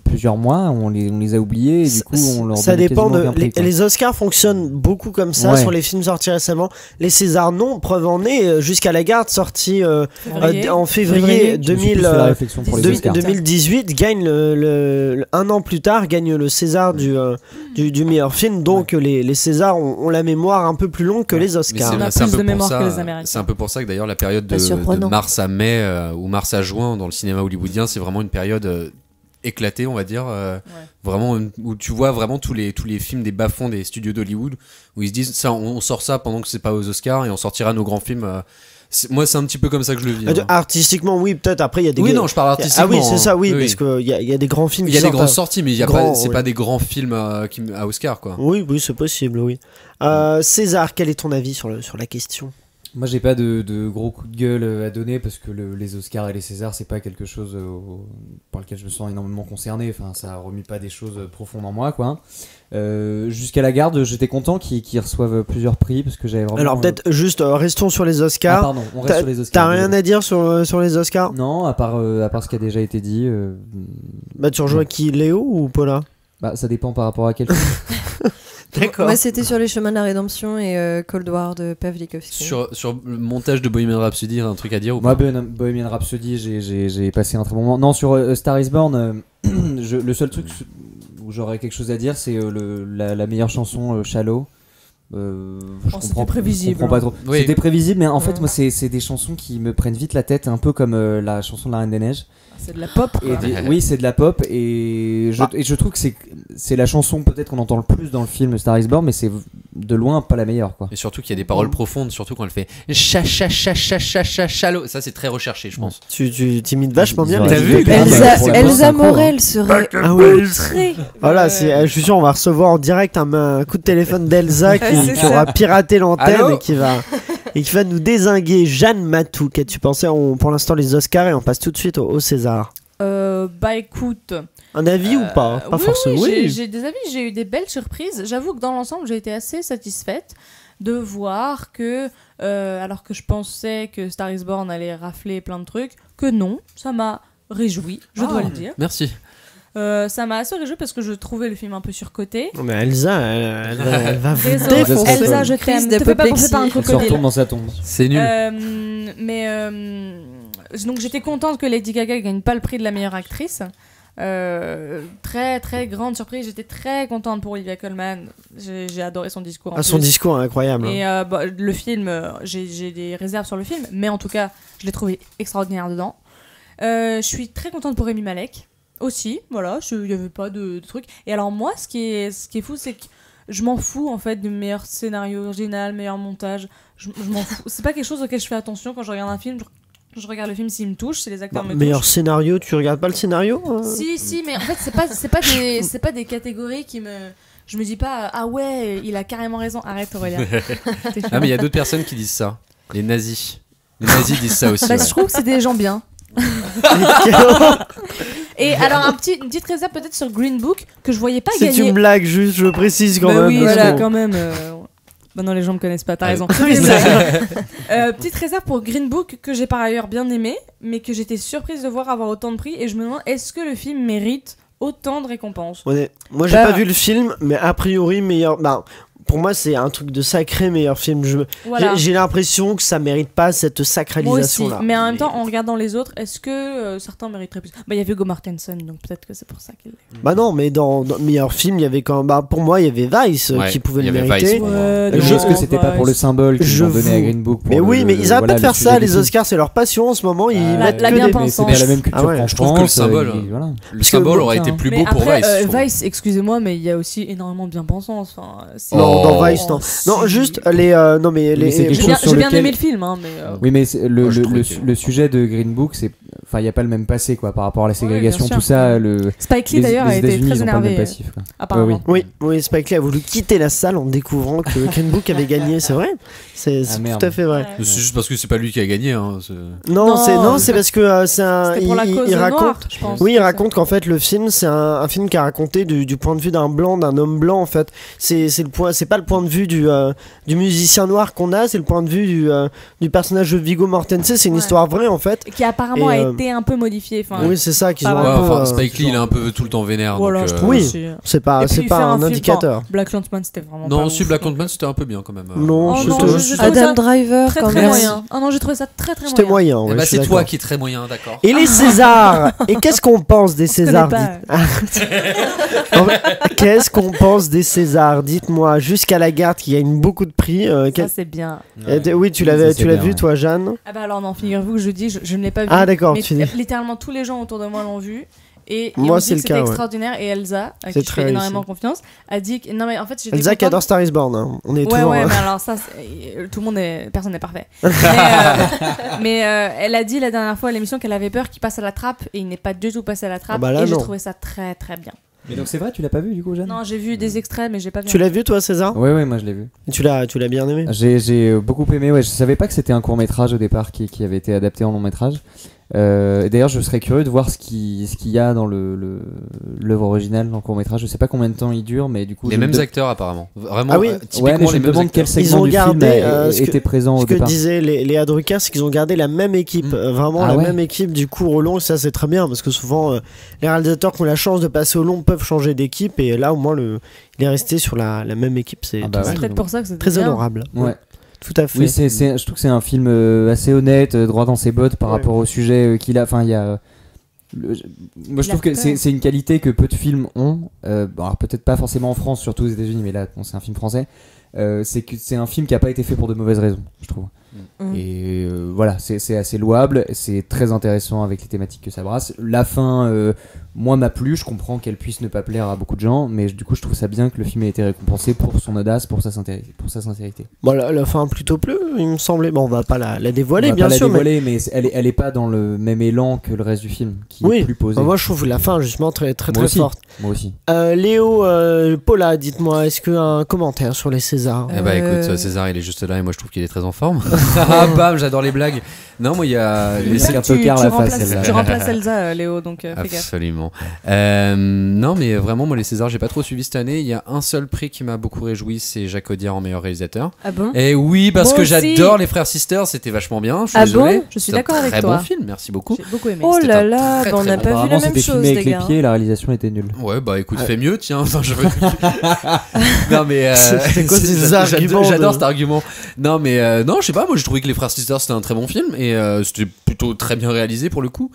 plusieurs mois, on les a oubliés et du coup on leur ça donne dépend quasiment aucun prix, les Oscars fonctionnent beaucoup comme ça sur les films sortis récemment. Les Césars non, preuve en est Jusqu'à la garde sorti en février 2018 gagne un an plus tard gagne le César du meilleur film, donc les Césars ont la mémoire un peu plus longue que les Oscars. C'est un peu pour ça que d'ailleurs la période de mars à mai ou mars à juin dans le cinéma hollywoodien, c'est vraiment une période éclatée, on va dire, vraiment où tu vois vraiment tous les films des bas-fonds des studios d'Hollywood où ils se disent ça, on sort ça pendant que c'est pas aux Oscars et on sortira nos grands films. Moi, c'est un petit peu comme ça que je le vis. Artistiquement, oui, peut-être. Après, il y a des. Oui, non, je parle artistiquement. Ah oui, c'est ça, oui, parce qu'il y a des grands films. Il y a des grandes sorties, mais c'est pas des grands films à Oscar, quoi. Oui, c'est possible, oui. César, quel est ton avis sur la question? Moi, j'ai pas de gros coup de gueule à donner parce que les Oscars et les Césars, c'est pas quelque chose par lequel je me sens énormément concerné. Enfin, ça remue pas des choses profondes en moi, quoi. Jusqu'à la garde, j'étais content qu'ils reçoivent plusieurs prix parce que j'avais vraiment. Alors peut-être juste restons sur les Oscars. Ah, pardon, on reste sur les Oscars. T'as rien à dire sur les Oscars? Non, à part ce qui a déjà été dit. Tu rejoins qui, Léo ou Paula? Ça dépend par rapport à quel film. D'accord. Moi, c'était sur les chemins de la rédemption et Cold War de Pawlikowski. Sur le montage de Bohemian Rhapsody, un truc à dire ou pas? Moi, Bohemian Rhapsody, j'ai passé un très bon moment. Non, sur Star is Born, le seul truc où j'aurais quelque chose à dire, c'est la meilleure chanson, Shallow. C'était prévisible. Je comprends pas trop. Oui. C'était prévisible, mais en fait, moi, c'est des chansons qui me prennent vite la tête, un peu comme la chanson de la Reine des Neiges. C'est de la pop, quoi. Oui, c'est de la pop, et je trouve que c'est la chanson peut-être qu'on entend le plus dans le film Star is Born, mais c'est de loin pas la meilleure, quoi. Et surtout qu'il y a des paroles profondes, surtout quand elle fait shallow. Ça, c'est très recherché, je pense. Tu t'imites vachement bien. T'as vu Elsa Morel serait outrée. Voilà, je suis sûr, on va recevoir en direct un coup de téléphone d'Elsa qui aura piraté l'antenne et qui va nous dézinguer. Jeanne Matou, qu'as-tu pensé pour l'instant les Oscars et on passe tout de suite au César? Écoute, un avis ou pas forcément. Oui, j'ai des avis, j'ai eu des belles surprises. J'avoue que dans l'ensemble, j'ai été assez satisfaite de voir que, alors que je pensais que Star is Born allait rafler plein de trucs, que non, ça m'a réjoui, je dois le dire. Merci. Ça m'a assez réjoui parce que je trouvais le film un peu surcoté. Mais Elsa, elle va vous défoncer. Elsa, je t'aime. Te fais pas bouffer par un crocodile. Elle se retourne dans sa tombe. C'est nul. Donc j'étais contente que Lady Gaga gagne pas le prix de la meilleure actrice. Très très grande surprise. J'étais très contente pour Olivia Colman. J'ai adoré son discours. Son discours est incroyable. Et le film, j'ai des réserves sur le film, mais en tout cas, je l'ai trouvé extraordinaire dedans. Je suis très contente pour Rami Malek. Aussi, voilà, il n'y avait pas de truc. Et alors moi, ce qui est fou, c'est que je m'en fous en fait du meilleur scénario original, meilleur montage. Je m'en fous. C'est pas quelque chose auquel je fais attention quand je regarde un film. Je regarde le film s'il me touche, si les acteurs me touchent. Meilleur scénario, tu regardes pas le scénario Si, mais en fait c'est pas des catégories qui me. Je me dis pas ah ouais, il a carrément raison. Arrête Aurélien. Ah mais il y a d'autres personnes qui disent ça. Les nazis. Les nazis disent ça aussi. Je trouve que c'est des gens bien. Et alors une petite réserve peut-être sur Green Book que je voyais pas C'est gagner. une blague, juste, je précise quand même. Oui, parce voilà, que- quand même. Bah non, les gens me connaissent pas, t'as raison. Oui, Petite réserve pour Green Book que j'ai par ailleurs bien aimé, mais que j'étais surprise de voir avoir autant de prix. Et je me demande, est-ce que le film mérite autant de récompenses? Moi, j'ai pas vu le film, mais a priori, meilleur. Bah, pour moi, c'est un truc de sacré meilleur film. Voilà. J'ai l'impression que ça mérite pas cette Moi aussi, sacralisation-là. mais en même temps, en regardant les autres, est-ce que certains mériteraient plus? Bah, il y a Viggo Mortensen, donc peut-être que c'est pour ça qu'il l'est. Bah non, mais dans meilleur film, il y avait quand même. Bah, pour moi, il y avait Vice qui pouvait le mériter. Est-ce que c'était pas pour le symbole qu'ils ont donné à Green Book Mais oui, mais ils arrêtent pas de faire ça, les Oscars, c'est leur passion en ce moment. Ils mettent la que bien des. Mais c'est pas la même culture qu'en Je trouve que le France, symbole, voilà. le symbole aurait été plus beau pour après, Vice. je trouve. Vice, excusez-moi, mais il y a aussi énormément de bien-pensants. Enfin, Non, dans Vice, non. Non, juste les. Non, mais les. c'est quelque chose sur J'ai bien lequel- aimé le film, hein, mais. Oui, mais c'est je trouvais que- le sujet de Green Book, c'est. Enfin, il n'y a pas le même passé, quoi, par rapport à la ségrégation, bien tout sûr. ça. Spike Lee, d'ailleurs, a été États-Unis, très ils ont pas le même énervé, passif, quoi. apparemment. Oui, Spike Lee a voulu quitter la salle en découvrant que Green Book avait gagné, c'est vrai. C'est merde. tout à fait vrai. C'est juste parce que c'est pas lui qui a gagné. Hein, Non, c'est parce que c'est un. C'était pour la cause il noire, raconte. je pense. Oui, il raconte qu'en fait le film c'est un film qui a raconté du point de vue d'un blanc, d'un homme blanc en fait. C'est pas le point de vue du musicien noir qu'on a, c'est le point de vue du personnage de Viggo Mortensen. C'est une histoire vraie en fait. Qui apparemment a été un peu modifié. Oui, c'est ça qu'ils ont Ouais, un peu. enfin, Spike Lee, il est un peu tout le temps vénère. Voilà, donc, je trouve oui, aussi. c'est pas Et puis, il fait un film, indicateur. enfin, Black Clansman, c'était vraiment. Non, pas si ouf. Black Clansman, c'était un peu bien quand même. Non, Oh je non, trouve- je trouve Adam ça Driver, très quand très même. moyen. Ah non, j'ai trouvé ça très très C'était moyen. moyen. Eh ouais, bah, je suis c'est toi d'accord. qui es très moyen, d'accord. Et les Césars. Et qu'est-ce qu'on pense des Césars pas. Qu'est-ce qu'on pense des Césars? Dites-moi. Jusqu'à la garde qui gagne beaucoup de prix. Ça, c'est bien. Oui, tu Ça, l'as c'est vu bien, toi, Jeanne? Ah bah alors non, figurez-vous que je dis, je ne l'ai pas vu. Ah, d'accord, Mais tu dis. littéralement tous les gens autour de moi l'ont vu. Et Moi, on c'est dit le que cas, c'était ouais. extraordinaire. Et Elsa, à C'est qui je très fais énormément réussi. confiance, a dit que non mais en fait j'étais Elsa qui contente. adore Star is Born. Hein. On est Ouais, toujours. mais alors ça, tout le monde personne n'est parfait. Mais elle a dit la dernière fois à l'émission qu'elle avait peur qu'il passe à la trappe et il n'est pas du tout passé à la trappe. Ah bah là, et j'ai non. trouvé ça très très bien. Mais donc c'est vrai, tu l'as pas vu du coup, Jeanne? Non, j'ai vu des extraits, mais j'ai pas vu. Tu l'as vu toi, César? Ouais, moi je l'ai vu. Tu l'as bien aimé? J'ai beaucoup aimé, ouais. Je savais pas que c'était un court métrage au départ qui avait été adapté en long métrage. Et d'ailleurs, je serais curieux de voir ce qu'il y a dans l'œuvre originale, dans le court métrage. Je sais pas combien de temps il dure, mais du coup. Les mêmes acteurs apparemment. Vraiment. Ah oui. Typiquement Ouais, mais je les me mêmes demande acteurs. quel Ils segment ont du gardé film était présent au ce que départ. disait Léa Drucker, c'est qu'ils ont gardé la même équipe, vraiment Ah la ouais. même équipe du court au long. Ça c'est très bien parce que souvent les réalisateurs qui ont la chance de passer au long peuvent changer d'équipe et là au moins il est resté sur la même équipe. C'est Ah bah C'est ouais. peut-être pour ça que c'est très bien. honorable. Ouais. Tout à fait. Oui, je trouve que c'est un film assez honnête, droit dans ses bottes par Ouais. rapport au sujet qu'il a. Enfin, il y a. Moi, je trouve que c'est une qualité que peu de films ont. Bon, alors peut-être pas forcément en France, surtout aux États-Unis, mais là, bon, c'est un film français. C'est que c'est un film qui a pas été fait pour de mauvaises raisons, je trouve. Et voilà, c'est assez louable, c'est très intéressant avec les thématiques que ça brasse. La fin, moi, m'a plu. Je comprends qu'elle puisse ne pas plaire à beaucoup de gens, mais du coup, je trouve ça bien que le film ait été récompensé pour son audace, pour sa sincérité. Bon, la fin plutôt plus, il me semblait. Bon, on va pas la dévoiler, On va bien pas sûr. la dévoiler, mais elle est pas dans le même élan que le reste du film, qui Oui. est plus posé. Moi, je trouve la fin justement très très Moi très aussi. forte. Moi aussi. Léo, Paula, dites-moi, est-ce qu'un commentaire sur les Césars? Eh bah écoute, César il est juste là et moi je trouve qu'il est très en forme. Ah bam, j'adore les blagues. Non, moi il y a. C'est un peu car la face, celle-là. Tu remplaces Elsa, Léo, donc fais gaffe. Absolument. Non, mais vraiment, moi les Césars, j'ai pas trop suivi cette année. Il y a un seul prix qui m'a beaucoup réjoui, c'est Jacques Audiard en meilleur réalisateur. Ah bon? Et oui, parce Moi que aussi. j'adore les Frères Sisters, c'était vachement bien. Je suis Ah désolé. bon? Je suis C'est un d'accord avec très toi. bon film, merci beaucoup. J'ai beaucoup aimé. Oh C'était là un là, très, bah, on très n'a bon. pas vu Apparemment, la même c'était chose, filmé avec les les gars. pieds et la réalisation était nulle. Ouais, bah écoute, fais mieux, tiens. Enfin, je veux. non, mais. C'est quoi ces arguments J'adore de- cet argument. Non, mais non, je sais pas. Moi, j'ai trouvé que Les Frères Sisters c'était un très bon film et c'était plutôt très bien réalisé pour le coup.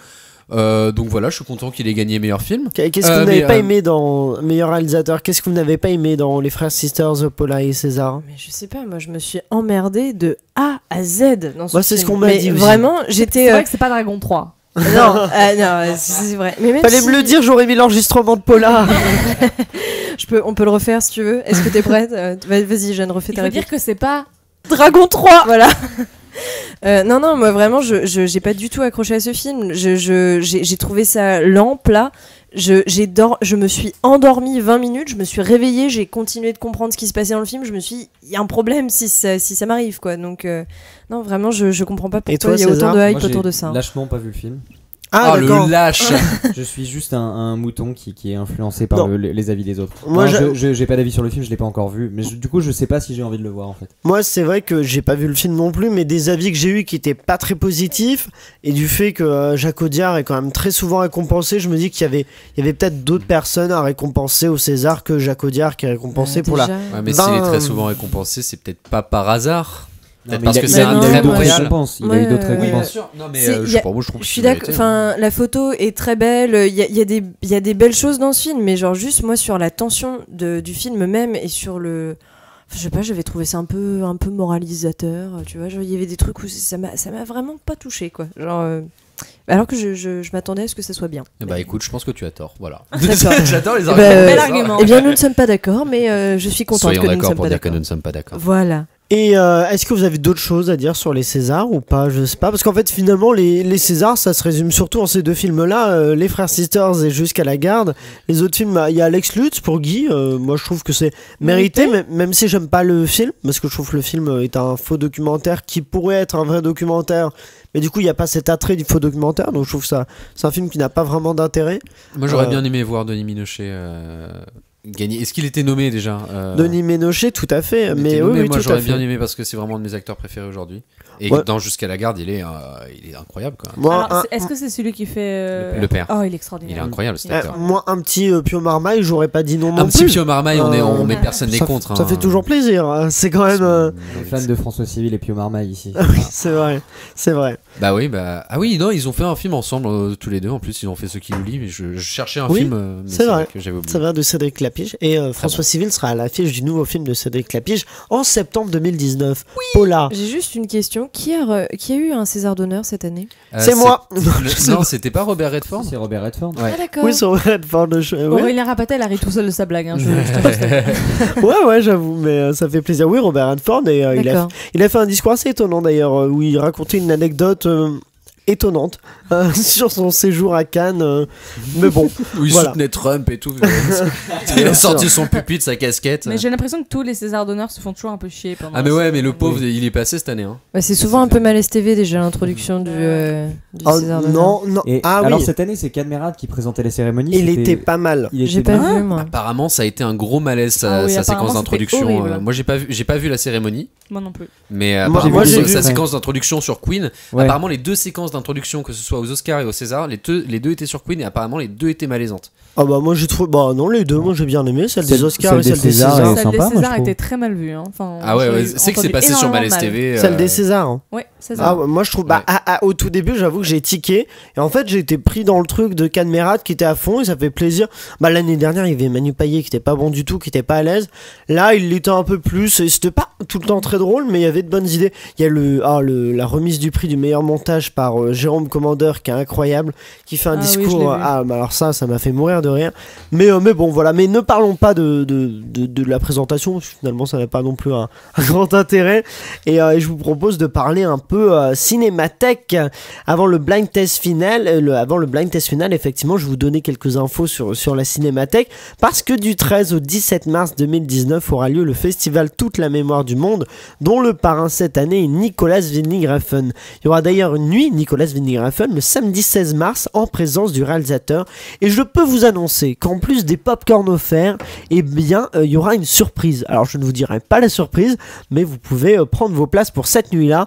Donc voilà, je suis content qu'il ait gagné meilleur film. Qu'est-ce que vous n'avez pas aimé dans meilleur réalisateur? Qu'est-ce que vous n'avez pas aimé dans les Frères Sisters, Paula et César? Mais je sais pas, moi je me suis emmerdée de A à Z dans ce Moi, c'est film. ce qu'on m'a Mais dit aussi. Vraiment, j'étais. C'est vrai que c'est pas Dragon 3. Non, non, c'est vrai. Mais même Fallait si- me le dire, j'aurais mis l'enregistrement de Paula. on peut le refaire si tu veux. Est-ce que t'es prête? Vas-y, Jeanne, refais Il ta faut réplique. dire que c'est pas Dragon 3, voilà. Non, moi vraiment, j'ai pas du tout accroché à ce film. J'ai trouvé ça lent, plat. Je me suis endormie 20 minutes, je me suis réveillée, j'ai continué de comprendre ce qui se passait dans le film. Je me suis dit, il y a un problème si ça m'arrive, quoi. Donc, non, vraiment, je comprends pas Et pourquoi toi, il y a autant de César? hype Moi, autour j'ai de ça. lâchement pas vu le film. Ah, le d'accord. lâche. Je suis juste un mouton qui est influencé par les avis des autres. Moi, j'ai pas d'avis sur le film, je l'ai pas encore vu, mais du coup je sais pas si j'ai envie de le voir en fait. Moi, c'est vrai que j'ai pas vu le film non plus, mais des avis que j'ai eu qui étaient pas très positifs, et du fait que Jacques Audiard est quand même très souvent récompensé, je me dis qu'il y avait peut-être d'autres personnes à récompenser au César que Jacques Audiard qui est récompensé pour la. Ouais, mais s'il est très souvent récompensé, c'est peut-être pas par hasard. Peut-être parce que il c'est a un eu très bon d'autres réal. récompenses. Il a eu d'autres récompenses. Non, mais je trouve je suis d'accord. Enfin, la photo est très belle. Il y a des belles choses dans ce film, mais genre juste moi sur la tension du film même et sur le. Je sais pas, j'avais trouvé ça un peu moralisateur. Tu vois, il y avait des trucs où ça m'a vraiment pas touché quoi. Genre. Alors que je m'attendais à ce que ça soit bien. Bah écoute, je pense que tu as tort, voilà. J'adore les arguments. Bel argument. Eh bien, nous ne sommes pas d'accord, mais je suis contente que nous ne sommes pas d'accord. Soyons d'accord pour dire que nous ne sommes pas d'accord. Voilà. Et est-ce que vous avez d'autres choses à dire sur les Césars ou pas? Je sais pas, parce qu'en fait finalement les Césars ça se résume surtout en ces deux films-là, Les Frères Sisters et Jusqu'à la garde. Les autres films, il y a Alex Lutz pour Guy, moi je trouve que c'est mérité, même si j'aime pas le film, parce que je trouve que le film est un faux documentaire qui pourrait être un vrai documentaire, mais du coup il n'y a pas cet attrait du faux documentaire, donc je trouve que ça c'est un film qui n'a pas vraiment d'intérêt. Moi j'aurais bien aimé voir Denis Ménochet gagner. Est-ce qu'il était nommé déjà Denis Ménochet, tout à fait. Mais oui, moi tout j'aurais à fait. bien aimé parce que c'est vraiment un de mes acteurs préférés aujourd'hui. Et dans Jusqu'à la garde, il est incroyable quoi. Alors, est-ce que c'est celui qui fait le père? Oh, il est extraordinaire. Il est incroyable cet acteur. Moi, un petit Pio Marmaille, j'aurais pas dit non. Un petit Pio Marmaille, on met personne n'est contre. Ça fait toujours plaisir. C'est quand même. On est fan de François Civil et Pio Marmaille ici. Oui, c'est vrai. Bah oui, ah oui, non, ils ont fait un film ensemble tous les deux. En plus, ils ont fait Ce qui nous lie. Mais je cherchais un film. C'est vrai. Que j'avais oublié. Ça va de Cédric Clapiche et François Civil sera à l'affiche du nouveau film de Cédric Clapiche en septembre 2019. Oui. Paula. J'ai juste une question. Qui a eu un César d'honneur cette année? C'est moi. Non, c'était pas Robert Redford. C'est Robert Redford. Ouais. Ah d'accord. Oui, c'est Robert Redford. Aurélien Rapatel arrive tout seul de sa blague. Hein, ouais, j'avoue, mais ça fait plaisir. Oui, Robert Redford et il a fait un discours assez étonnant d'ailleurs où il racontait une anecdote. Étonnante sur son séjour à Cannes, mais bon. Où il soutenait Trump et tout. Il a sorti son pupitre, sa casquette. Mais j'ai l'impression que tous les Césars d'honneur se font toujours un peu chier. Ah mais ouais, mais le pauvre, il est passé cette année. Hein. Bah, c'est souvent un peu Malaise TV déjà l'introduction du César d'honneur. Non. Et alors cette année, c'est Cadmerade qui présentait la cérémonie. Il était pas mal. J'ai pas vu moi. Apparemment, ça a été un gros malaise sa séquence d'introduction. Moi, j'ai pas vu la cérémonie. Moi non plus. Mais apparemment, sa séquence d'introduction sur Queen. Apparemment, les deux séquences d'introduction, que ce soit aux Oscars et aux Césars, les deux étaient sur Queen et apparemment les deux étaient malaisantes. Ah bah moi j'ai trouvé, bah non les deux, moi j'ai bien aimé celle des Oscars et celle des Césars. Celle des Césars était très mal vue. Hein. Enfin, ah ouais, c'est que c'est passé sur Malaise TV. Celle des Césars. Hein. Ouais, César. Ah moi je trouve, au tout début j'avoue que j'ai tiqué et en fait j'ai été pris dans le truc de Cadmerade qui était à fond et ça fait plaisir. Bah l'année dernière il y avait Manu Payet qui était pas bon du tout, qui était pas à l'aise. Là il l'était un peu plus et c'était pas tout le temps très drôle mais il y avait de bonnes idées. Il y a la remise du prix du meilleur montage par Jérôme Commandeur qui est incroyable, qui fait un discours. Oui, bah alors ça m'a fait mourir de rire. Mais bon voilà, mais ne parlons pas de la présentation, finalement ça n'a pas non plus un grand intérêt et je vous propose de parler un peu cinémathèque avant le blind test final. Avant le blind test final, effectivement je vais vous donner quelques infos sur la cinémathèque parce que du 13 au 17 mars 2019 aura lieu le festival Toute la mémoire du monde dont le parrain cette année est Nicolas Winding Refn. Il y aura d'ailleurs une nuit Nicolas Winding Refn le samedi 16 mars en présence du réalisateur et je peux vous annoncer qu'en plus des pop-corn offerts, eh bien, il y aura une surprise. Alors, je ne vous dirai pas la surprise, mais vous pouvez prendre vos places pour cette nuit-là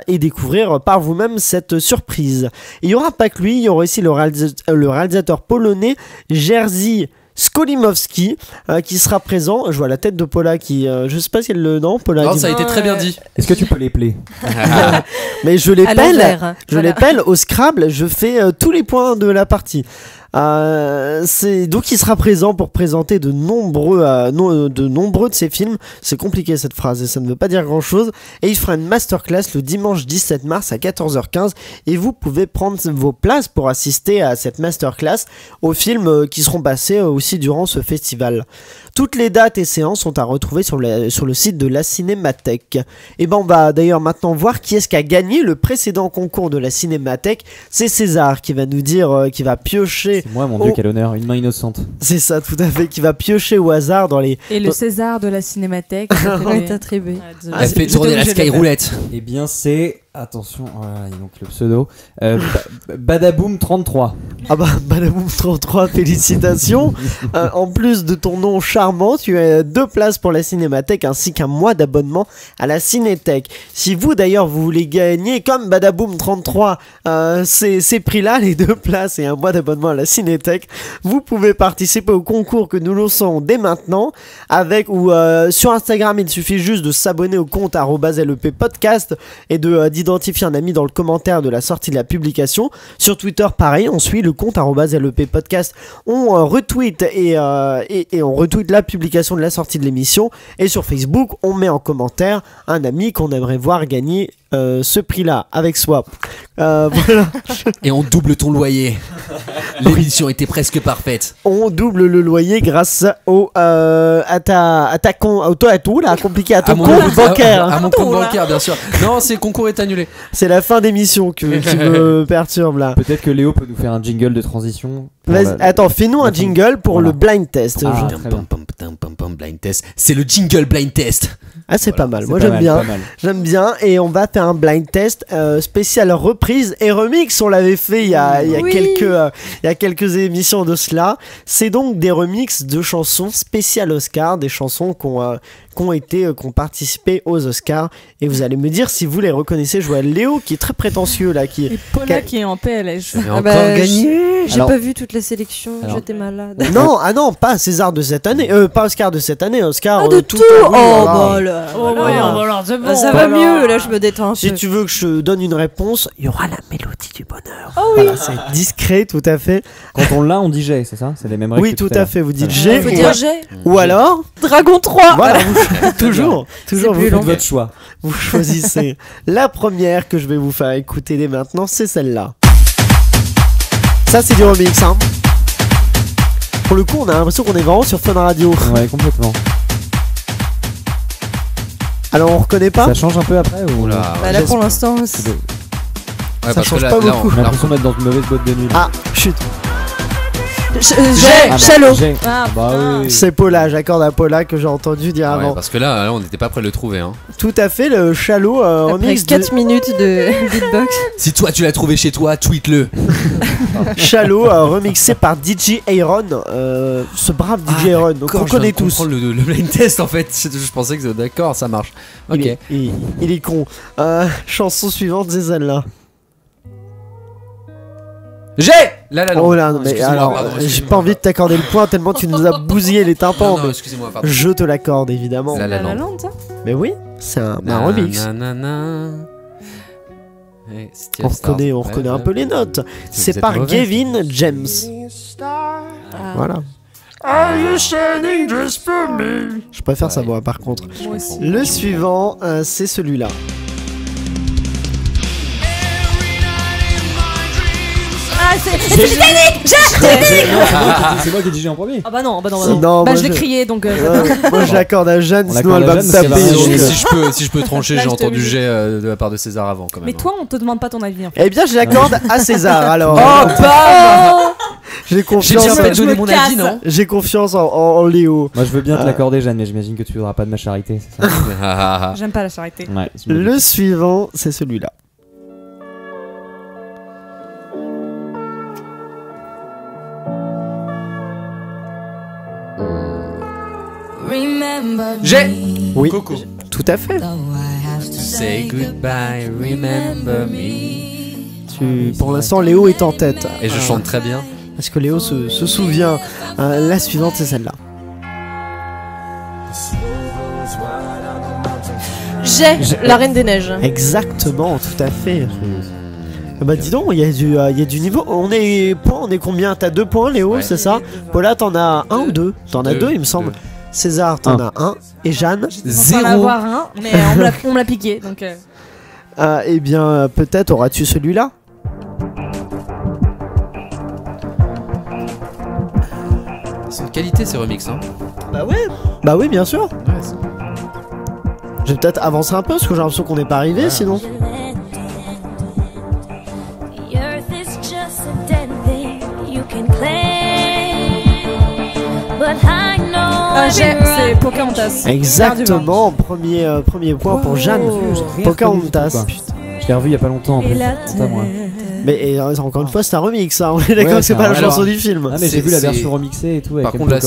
et découvrir par vous-même cette surprise. Et il n'y aura pas que lui, il y aura aussi le réalisateur polonais Jerzy Skolimowski qui sera présent. Je vois la tête de Paula qui je sais pas si elle le nom Paula non, ça a été très bien dit. Est-ce que tu peux les plaire? Mais je les pèle au Scrabble, je fais tous les points de la partie. Donc il sera présent pour présenter de nombreux de ses films. C'est compliqué cette phrase et ça ne veut pas dire grand chose. Et il fera une masterclass le dimanche 17 mars à 14h15 et vous pouvez prendre vos places pour assister à cette masterclass aux films qui seront passés aussi durant ce festival. Toutes les dates et séances sont à retrouver sur le site de la Cinémathèque. Et ben on va d'ailleurs maintenant voir qui est-ce qui a gagné le précédent concours de la Cinémathèque. C'est César qui va nous dire, qui va piocher. C'est moi mon Dieu, quel honneur, une main innocente. C'est ça, tout à fait, qui va piocher au hasard dans les... Et le César de la Cinémathèque est attribué. Elle fait tourner la Skyroulette. Eh bien c'est Attention, voilà, donc le pseudo. Badaboom 33. Ah bah, Badaboom 33, félicitations. En plus de ton nom charmant, tu as 2 places pour la Cinémathèque ainsi qu'un mois d'abonnement à la Cinétech. Si vous d'ailleurs vous voulez gagner comme Badaboom 33 ces prix-là, les 2 places et un mois d'abonnement à la Cinétech, vous pouvez participer au concours que nous lançons dès maintenant avec ou sur Instagram, il suffit juste de s'abonner au compte @LEPpodcast et d'identifier un ami dans le commentaire de la sortie de la publication. Sur Twitter, pareil, on suit le compte @LEPpodcast. On retweet et on retweet la publication de la sortie de l'émission. Et sur Facebook, on met en commentaire un ami qu'on aimerait voir gagner ce prix-là avec soi. Voilà. Et on double ton loyer. L'émission était presque parfaite. On double le loyer grâce au à tout là, compliqué à ton compte bancaire. À mon compte bancaire, bien sûr. Non, c'est le concours est annulé. C'est la fin d'émission qui me perturbe là. Peut-être que Léo peut nous faire un jingle de transition. Attends, fais-nous un jingle pour le blind test. Blind test. C'est le jingle blind test. Ah, c'est pas mal. Moi, j'aime bien. J'aime bien. Et on va faire un blind test spécial reprise et remix. On l'avait fait il y a quelques émissions de cela. C'est donc des remixes de chansons spéciales Oscar, des chansons qui ont participé aux Oscars. Et vous allez me dire si vous les reconnaissez. Je vois Léo qui est très prétentieux là. Et Paula qui est en PLS. Gagné. J'ai pas vu toute la sélection, j'étais malade. Non, pas César de cette année. Pas Oscar de cette année. Oscar de tout. Ça va mieux, là je me détends un Si peu. tu veux que je te donne une réponse, il y aura la mélodie du bonheur. Oh oui. Voilà, c'est discret, tout à fait. Quand on l'a, on dit G, c'est ça? C'est les mêmes règles. Oui, que tout à fait. Vous dites G. Faut dire G. Ou alors Dragon 3. Voilà, toujours vous faites votre choix. Vous choisissez. La première que je vais vous faire écouter dès maintenant, c'est celle-là. Ça, c'est du remix, hein. Pour le coup, on a l'impression qu'on est vraiment sur Fun Radio. Ouais, complètement. Alors, on reconnaît pas? Ça change un peu après ou... Là pour l'instant, ça change pas beaucoup. J'ai l'impression d'être dans une mauvaise boîte de nuit. Ah, chut. Chalot. Bah oui. C'est Paula, j'accorde à Paula que j'ai entendu dire avant. Parce que là, on n'était pas prêt de le trouver. Hein. Tout à fait, le Chalot remix. 4 minutes de beatbox. Si toi tu l'as trouvé chez toi, tweet-le. Chalot remixé par DJ Aaron. Ce brave DJ Aaron, donc on connaît tous. Le blind test en fait. Je pensais que d'accord, ça marche. Ok. Il est con. Chanson suivante, c'est celle-là. Oh là, mais alors, j'ai pas envie de t'accorder le point tellement tu nous as bousillé les tympans. Non, excusez-moi, pardon. Je te l'accorde évidemment. La Land, ça? Mais oui, c'est un remix. On reconnaît un peu les notes. C'est par Gavin James. Voilà. Are you shining just for me? Je préfère sa voix par contre. Le suivant, c'est celui-là. C'est moi qui ai dit en premier. Ah bah non. Non, bah je l'ai crié donc. Moi je l'accorde à Jeanne, sinon elle va me taper. Si je peux trancher, j'ai entendu G de la part de César avant quand même. Mais toi, on te demande pas ton avis. Eh bien, je l'accorde à César alors. Oh bah. J'ai confiance. J'ai pas donné mon avis, non? J'ai confiance en Léo. Moi je veux bien te l'accorder, Jeanne, mais j'imagine que tu voudras pas de ma charité, c'est ça? J'aime pas la charité. Ouais, le suivant, c'est celui-là. J'ai. Oui. Coco. Tout à fait. Say goodbye, remember me. Pour l'instant, Léo est en tête. Et je chante très bien. Parce que Léo se souvient. La suivante, c'est celle-là. J'ai la Reine des Neiges. Exactement, tout à fait. Bah dis donc, il y a du niveau. On est combien? T'as 2 points, Léo, c'est ça? Paula, t'en as 1 ou 2? T'en as 2, il me semble. César, t'en as 1. Et Jeanne, 0. On va en avoir un, mais on me l'a piqué. Donc eh bien, peut-être auras-tu celui-là? C'est une qualité ces remixes, hein. Bah oui, bien sûr. Je vais peut-être avancer un peu parce que j'ai l'impression qu'on n'est pas arrivé sinon. c'est Pocahontas. Exactement, premier point pour Jeanne. Pocahontas. l'ai revu il y a pas longtemps. Et la Mais encore une fois, c'est un remix, hein. On est d'accord que c'est pas la chanson du film. Ah, mais j'ai vu la version remixée et tout. Avec Par contre, là,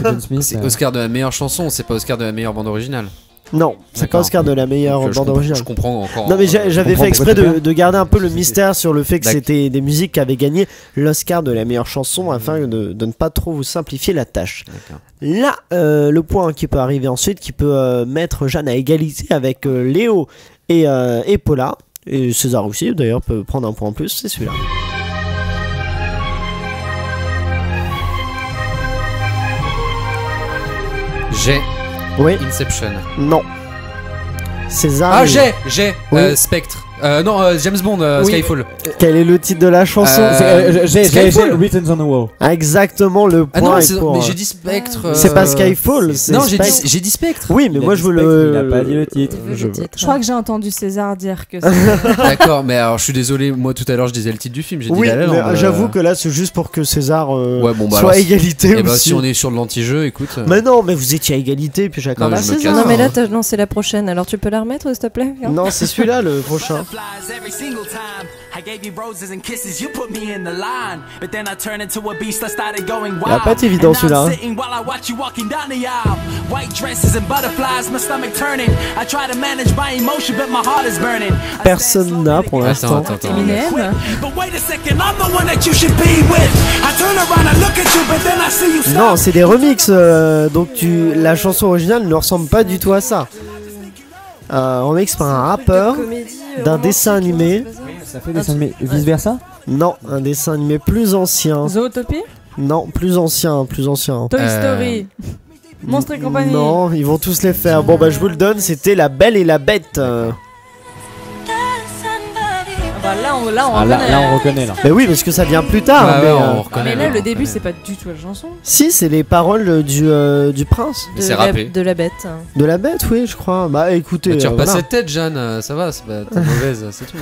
John Smith, c'est Oscar de la meilleure chanson, c'est pas Oscar de la meilleure bande originale. Non, c'est pas Oscar de la meilleure bande originale. Je comprends encore. Non, mais j'avais fait exprès de garder un peu le mystère sur le fait que c'était des musiques qui avaient gagné l'Oscar de la meilleure chanson afin de ne pas trop vous simplifier la tâche. Là, le point qui peut arriver ensuite, qui peut mettre Jeanne à égalité avec Léo et Paula, et César aussi d'ailleurs peut prendre un point en plus, c'est celui-là. J'ai. Oui. Inception. Non. César. Ah, j'ai Oui. Spectre. Non, James Bond, Oui. Skyfall. Quel est le titre de la chanson? J'ai Skyfall. Written on the Wall. Exactement, le point. Ah non, est pour, mais j'ai dit Spectre. C'est pas Skyfall. c'est Non, Spectre. j'ai dit Spectre. Oui, mais moi je veux le. Il a pas dit le titre. Je crois que j'ai entendu César dire que D'accord, mais alors je suis désolé, moi tout à l'heure je disais le titre du film. J'ai Oui, dit La La Land, mais j'avoue que là c'est juste pour que César ouais, bon, bah, soit à alors, égalité et bah, aussi. si on est sur de l'anti-jeu, écoute. Mais non, mais vous étiez à égalité, puis j'accorde Non, à mais je me César. casse. Non mais là t'as lancé la prochaine, alors tu peux la remettre s'il te plaît? Non, c'est celui-là le prochain. Il a pas été évident celui-là. Personne n'a pour l'instant. Attends. Eminem. Non, c'est des remixes, donc la chanson originale ne ressemble pas du tout à ça. Remix par un rappeur d'un dessin animé. Ça fait dessin animé vice versa? Non, un dessin animé plus ancien. Zootopie. Non, plus ancien. Toy Story. Monstres et compagnie. Non, ils vont tous les faire. Bon bah je vous le donne, c'était La Belle et la Bête. Bah, là on Là on reconnaît là. Mais oui, parce que ça vient plus tard. Ouais, mais, ouais, on reconnaît. Mais là on le début reconnaît. c'est pas du tout la chanson. Si, c'est les paroles du prince. C'est rappé. De la bête. De la bête, oui, je crois. Bah écoutez. Bah, tu repasses voilà. cette tête, Jeanne, ça va, c'est pas t'es mauvaise, c'est tout.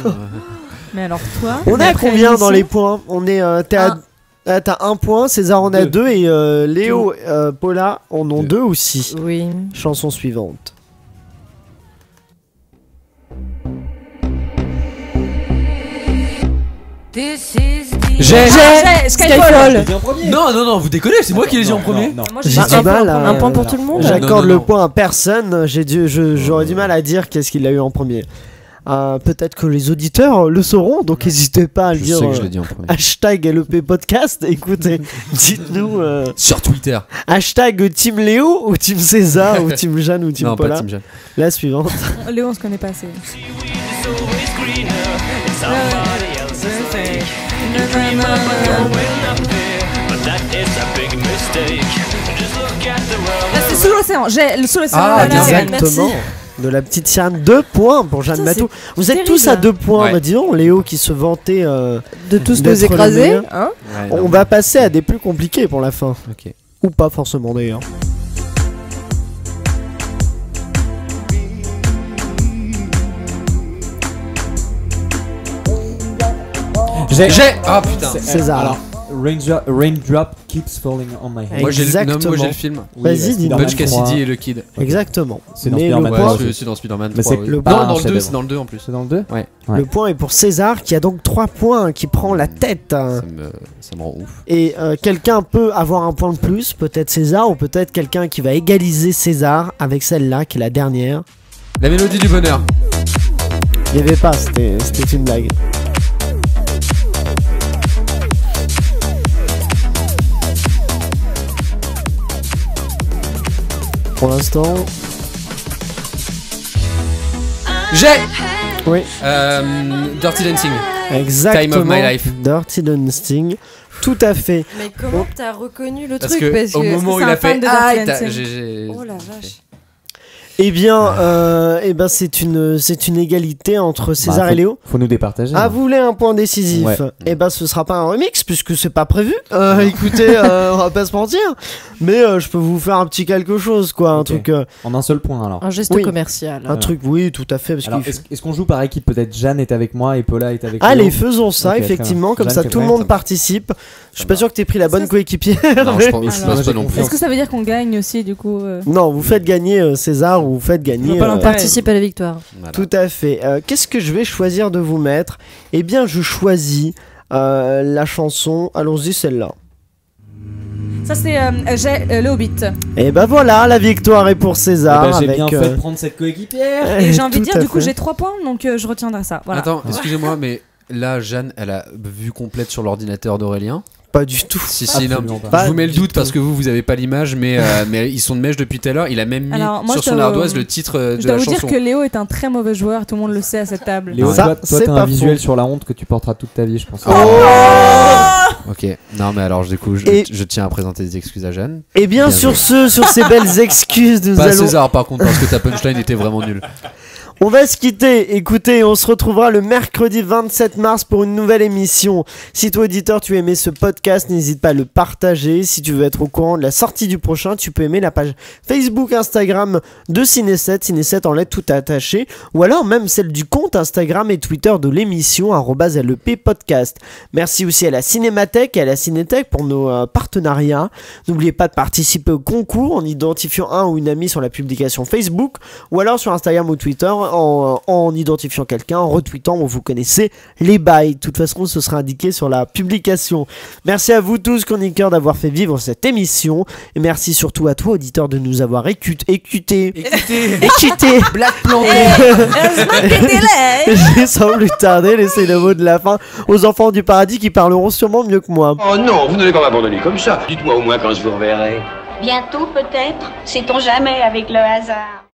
Mais alors toi. On est à après combien dans l'émission, les points? On est. T'as un point, César en a deux et Léo, Paula en ont deux aussi. Oui. Chanson suivante. J'ai Skyfall. Non, vous déconnez, c'est moi qui l'ai dit en premier. Moi J'ai j'ai du mal Un point pour tout le monde. J'accorde Non. le point à personne. J'aurais du mal à dire qu'est-ce qu'il a eu en premier. Peut-être que les auditeurs le sauront, donc n'hésitez pas à le Je dire. sais que je l'ai dit en premier. Hashtag LEP Podcast. Écoutez, dites-nous. Sur Twitter. Hashtag Team Léo ou Team César ou Team Jeanne ou Team Non, Paula. pas Team Jeanne. La suivante. Léo on se connaît pas assez. Ah, c'est sous l'océan. J'ai le sous l'océan. Ah, Voilà. Exactement. De la petite Jeanne, 2 points pour Jeanne Putain, Matou. Vous êtes terrible. tous à 2 points. Ouais. Bah, disons, Léo qui se vantait. De tous D'être nous le écraser. meilleur. Hein Ouais, On non. va passer à des plus compliqués pour la fin. Ok. Ou pas forcément d'ailleurs. J'ai. Ah putain. César. Alors, Raindrop keeps falling on my head. Moi j'ai Exactement. le film. Vas-y, dis-nous. Butch Cassidy et le Kid. Exactement. C'est dans Mais le Spider-Man. point, C'est dans Spider-Man Mais 3. c'est oui. le Non, point, dans un le 2, chef-d'œuvre. c'est dans le 2 en plus. C'est dans le 2? Ouais. le point est pour César qui a donc 3 points, qui prend la tête. Ça me rend ouf. Et quelqu'un peut avoir un point de plus, peut-être César, ou peut-être quelqu'un qui va égaliser César avec celle-là, qui est la dernière. La mélodie du bonheur. Il n'y avait pas, c'était une blague. Pour l'instant, J'ai oui, Dirty Dancing. exactement. Time of my life. Dirty Dancing, tout à fait. Mais comment t'as reconnu le Parce truc? que Parce au que moment où c'est il un a fan fait de ah, Dirty t'as- Dancing. j'ai- Oh la vache. Eh bien, c'est une égalité entre César Bah, et Léo. Faut nous départager. Ah, hein. vous voulez un point décisif? Ouais. Eh ben, ce sera pas un remix puisque c'est pas prévu. Écoutez, on va pas se mentir. Mais je peux vous faire un petit quelque chose, quoi. Un Ok. truc, En un seul point alors. Un geste Oui. commercial. un truc, oui, tout à fait. Parce Alors, qu'il est-ce qu'on joue par équipe? Peut-être Jeanne est avec moi et Paula est avec Allez, Léo. faisons ça, Ok, très effectivement. bien. Comme Jeanne ça, qui tout le est monde prête. participe. Je suis pas va. sûr que t'aies pris la bonne Ça, coéquipière. Non, mais- je pense Alors, pas non plus. Est-ce que ça veut dire qu'on gagne aussi du coup Non, vous faites gagner César vous faites gagner. Participe à la victoire. Voilà. Tout à fait. Qu'est-ce que je vais choisir de vous mettre? Eh bien, je choisis la chanson. Allons-y, celle-là. Ça, c'est le Hobbit. Et ben voilà, la victoire est pour César. J'ai avec, bien fait de prendre cette coéquipière. Et j'ai envie de tout dire, à du coup, fait. j'ai 3 points, donc je retiendrai ça. Voilà. Attends, excusez-moi, mais là, Jeanne, elle a vue complète sur l'ordinateur d'Aurélien. Pas du tout. Si, non, pas. Je vous mets le du doute tout. parce que vous avez pas l'image, mais ils sont de mèche depuis tout à l'heure. Il a même mis Alors, moi, sur son ardoise le titre de Je dois la vous chanson. dire que Léo est un très mauvais joueur, tout le monde le sait à cette table. Léo, Ça, toi c'est t'as pas un visuel faux. sur la honte que tu porteras toute ta vie, je pense. Ok, non, mais alors, du coup, Et- je tiens à présenter des excuses à Jeanne. Et bien, Bien sur joué. sur ces belles excuses, nous Pas allons. César, par contre, parce que ta punchline était vraiment nulle. On va se quitter. Écoutez, on se retrouvera le mercredi 27 mars pour une nouvelle émission. Si toi, auditeur, tu as aimé ce podcast, n'hésite pas à le partager. Si tu veux être au courant de la sortie du prochain, tu peux aimer la page Facebook, Instagram de Ciné7, Ciné7 en lettres tout attaché, ou alors même celle du compte Instagram et Twitter de l'émission @LEPpodcast. Merci aussi à la Cinémathèque et à la Cinétech pour nos partenariats. N'oubliez pas de participer au concours en identifiant un ou une amie sur la publication Facebook, ou alors sur Instagram ou Twitter en identifiant quelqu'un, en retweetant, vous connaissez les bails. De toute façon, ce sera indiqué sur la publication. Merci à vous tous, chroniqueurs, d'avoir fait vivre cette émission. Et merci surtout à toi, auditeur, de nous avoir écouté. Black planté. J'ai sans plus tarder laissé le mot de la fin aux enfants du paradis qui parleront sûrement mieux que moi. Oh non, vous n'allez pas m'abandonner comme ça. Dites-moi au moins quand je vous reverrai. Bientôt peut-être, sait-on jamais avec le hasard.